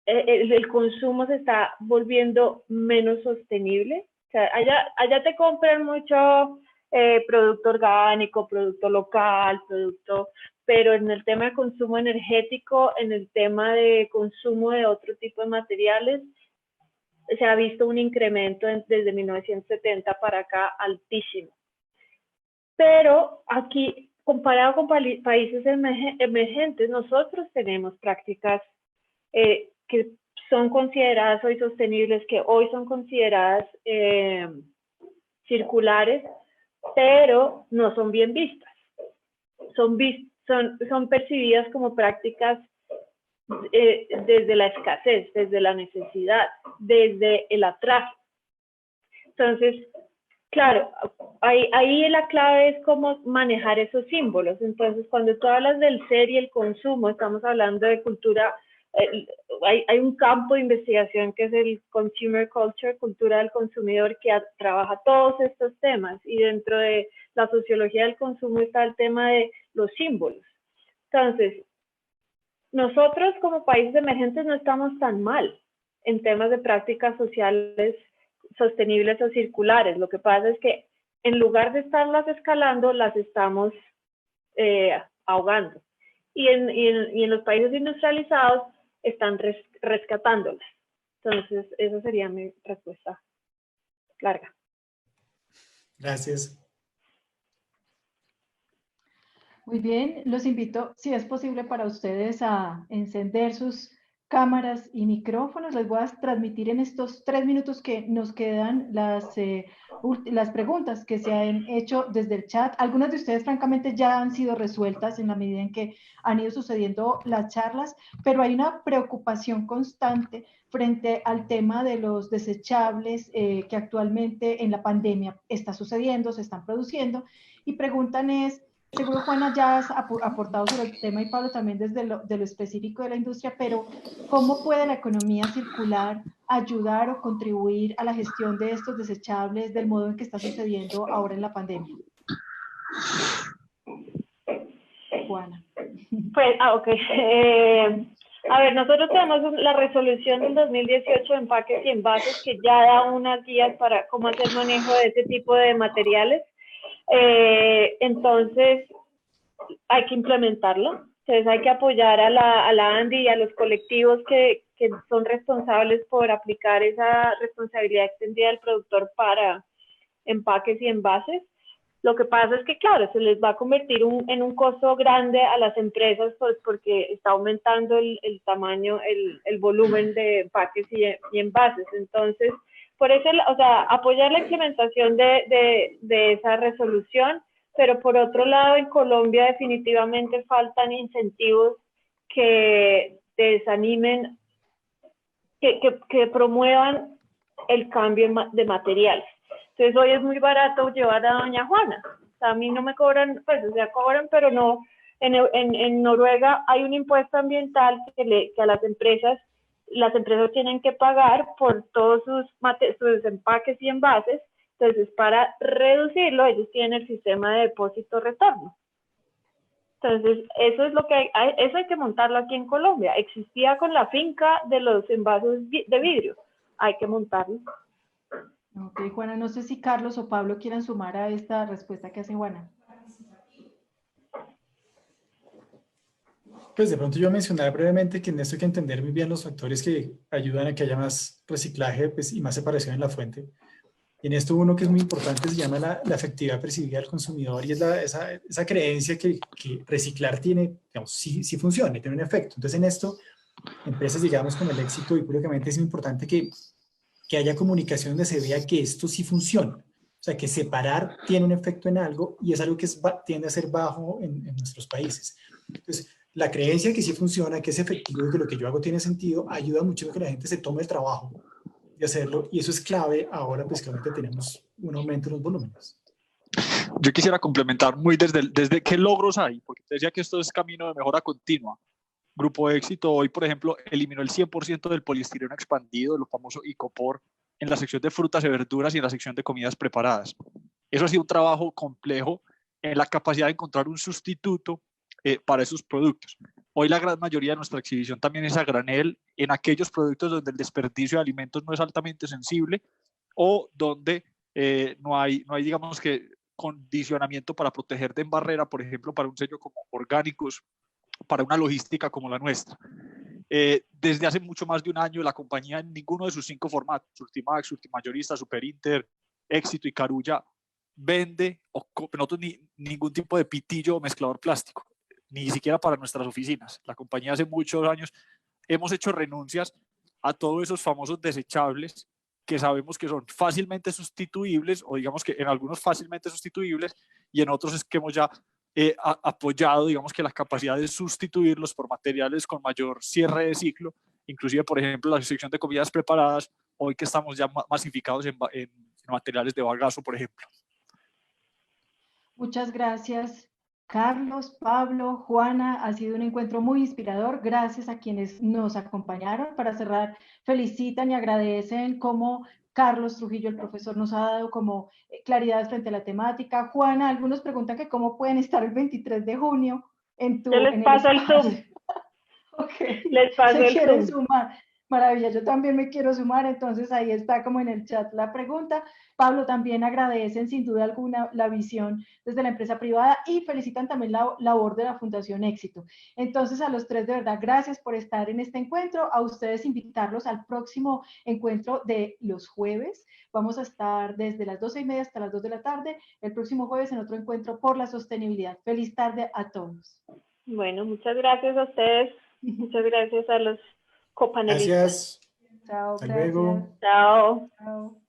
el consumo se está volviendo menos sostenible. O sea, allá te compran mucho producto orgánico, producto local, pero en el tema de consumo energético, en el tema de consumo de otro tipo de materiales, se ha visto un incremento desde 1970 para acá altísimo. Pero aquí, comparado con países emergentes, nosotros tenemos prácticas que son consideradas hoy sostenibles, que hoy son consideradas circulares, pero no son bien vistas. Son percibidas como prácticas desde la escasez, desde la necesidad, desde el atraso. Entonces, claro, ahí la clave es cómo manejar esos símbolos. Entonces, cuando tú hablas del ser y el consumo, estamos hablando de cultura hay un campo de investigación que es el Consumer Culture, cultura del consumidor, que trabaja todos estos temas, y dentro de la sociología del consumo está el tema de los símbolos. Entonces, nosotros como países emergentes no estamos tan mal en temas de prácticas sociales sostenibles o circulares. Lo que pasa es que en lugar de estarlas escalando, las estamos ahogando. Y en los países industrializados están rescatándolas. Entonces, esa sería mi respuesta larga. Gracias. Muy bien, los invito, si es posible para ustedes, a encender sus cámaras y micrófonos. Les voy a transmitir en estos 3 minutos que nos quedan las preguntas que se han hecho desde el chat. Algunas de ustedes, francamente, ya han sido resueltas en la medida en que han ido sucediendo las charlas, pero hay una preocupación constante frente al tema de los desechables que actualmente en la pandemia está sucediendo, se están produciendo, y preguntan es, seguro Juana ya has aportado sobre el tema y Pablo también desde lo específico de la industria, pero ¿cómo puede la economía circular ayudar o contribuir a la gestión de estos desechables del modo en que está sucediendo ahora en la pandemia? Juana. Pues, ok. A ver, nosotros tenemos la resolución del 2018 de empaques y envases que ya da unas guías para cómo hacer manejo de ese tipo de materiales. Entonces, hay que implementarlo. Entonces, hay que apoyar a la ANDI y a los colectivos que son responsables por aplicar esa responsabilidad extendida del productor para empaques y envases. Lo que pasa es que, claro, se les va a convertir en un costo grande a las empresas, pues porque está aumentando el tamaño, el volumen de empaques y envases. Entonces, por eso, o sea, apoyar la implementación de esa resolución, pero por otro lado, en Colombia definitivamente faltan incentivos que desanimen, que promuevan el cambio de materiales. Entonces, hoy es muy barato llevar a doña Juana. O sea, a mí no me cobran, pues, o sea, cobran, pero no. En Noruega hay un impuesto ambiental que a las empresas tienen que pagar por todos sus empaques y envases. Entonces, para reducirlo, ellos tienen el sistema de depósito-retorno. Entonces, eso es lo que eso hay que montarlo aquí en Colombia. Existía con la finca de los envases de vidrio. Hay que montarlo. Ok, Juana, no sé si Carlos o Pablo quieran sumar a esta respuesta que hace Juana. Pues de pronto yo mencionar brevemente que en esto hay que entender muy bien los factores que ayudan a que haya más reciclaje, pues, y más separación en la fuente. Y en esto uno que es muy importante se llama la efectividad percibida del consumidor, y es esa creencia que reciclar tiene, digamos, sí funciona, tiene un efecto. Entonces en esto, empresas, digamos, con el éxito y públicamente es muy importante que haya comunicación donde se vea que esto sí funciona. O sea, que separar tiene un efecto en algo, y es algo que tiende a ser bajo en nuestros países. Entonces, la creencia que sí funciona, que es efectivo y que lo que yo hago tiene sentido, ayuda mucho a que la gente se tome el trabajo de hacerlo, y eso es clave ahora, pues claramente tenemos un aumento en los volúmenes. Yo quisiera complementar muy desde qué logros hay, porque te decía que esto es camino de mejora continua. Grupo Éxito hoy, por ejemplo, eliminó el 100% del poliestireno expandido, lo famoso icopor, en la sección de frutas y verduras y en la sección de comidas preparadas. Eso ha sido un trabajo complejo en la capacidad de encontrar un sustituto para esos productos. Hoy la gran mayoría de nuestra exhibición también es a granel en aquellos productos donde el desperdicio de alimentos no es altamente sensible o donde no hay, digamos que, condicionamiento para proteger de barrera, por ejemplo, para un sello como orgánicos, para una logística como la nuestra. Desde hace mucho más de un año, la compañía en ninguno de sus 5 formatos, Ultimax, Ultimayorista, Superinter, Éxito y Carulla, vende nosotros ningún tipo de pitillo o mezclador plástico, ni siquiera para nuestras oficinas. La compañía hace muchos años hemos hecho renuncias a todos esos famosos desechables que sabemos que son fácilmente sustituibles, o digamos que en algunos fácilmente sustituibles, y en otros es que hemos ya apoyado, digamos, que la capacidad de sustituirlos por materiales con mayor cierre de ciclo, inclusive, por ejemplo, la sección de comidas preparadas, hoy que estamos ya masificados en materiales de bagazo, por ejemplo. Muchas gracias. Carlos, Pablo, Juana, ha sido un encuentro muy inspirador. Gracias a quienes nos acompañaron. Para cerrar, felicitan y agradecen cómo Carlos Trujillo, el profesor, nos ha dado como claridad frente a la temática. Juana, algunos preguntan que cómo pueden estar el 23 de junio Yo les paso el Zoom. Okay. Les paso Se el quieren Zoom. sumar. Maravilla, yo también me quiero sumar, entonces ahí está como en el chat la pregunta. Pablo, también agradecen sin duda alguna la visión desde la empresa privada y felicitan también la labor de la Fundación Éxito. Entonces a los tres de verdad, gracias por estar en este encuentro. A ustedes invitarlos al próximo encuentro de los jueves. Vamos a estar desde las 12:30 hasta las 2 de la tarde, el próximo jueves en otro encuentro por la sostenibilidad. Feliz tarde a todos. Bueno, muchas gracias a ustedes. Muchas gracias a los copanelistas. Gracias. Chao, Hasta gracias. luego. Chao. Chao.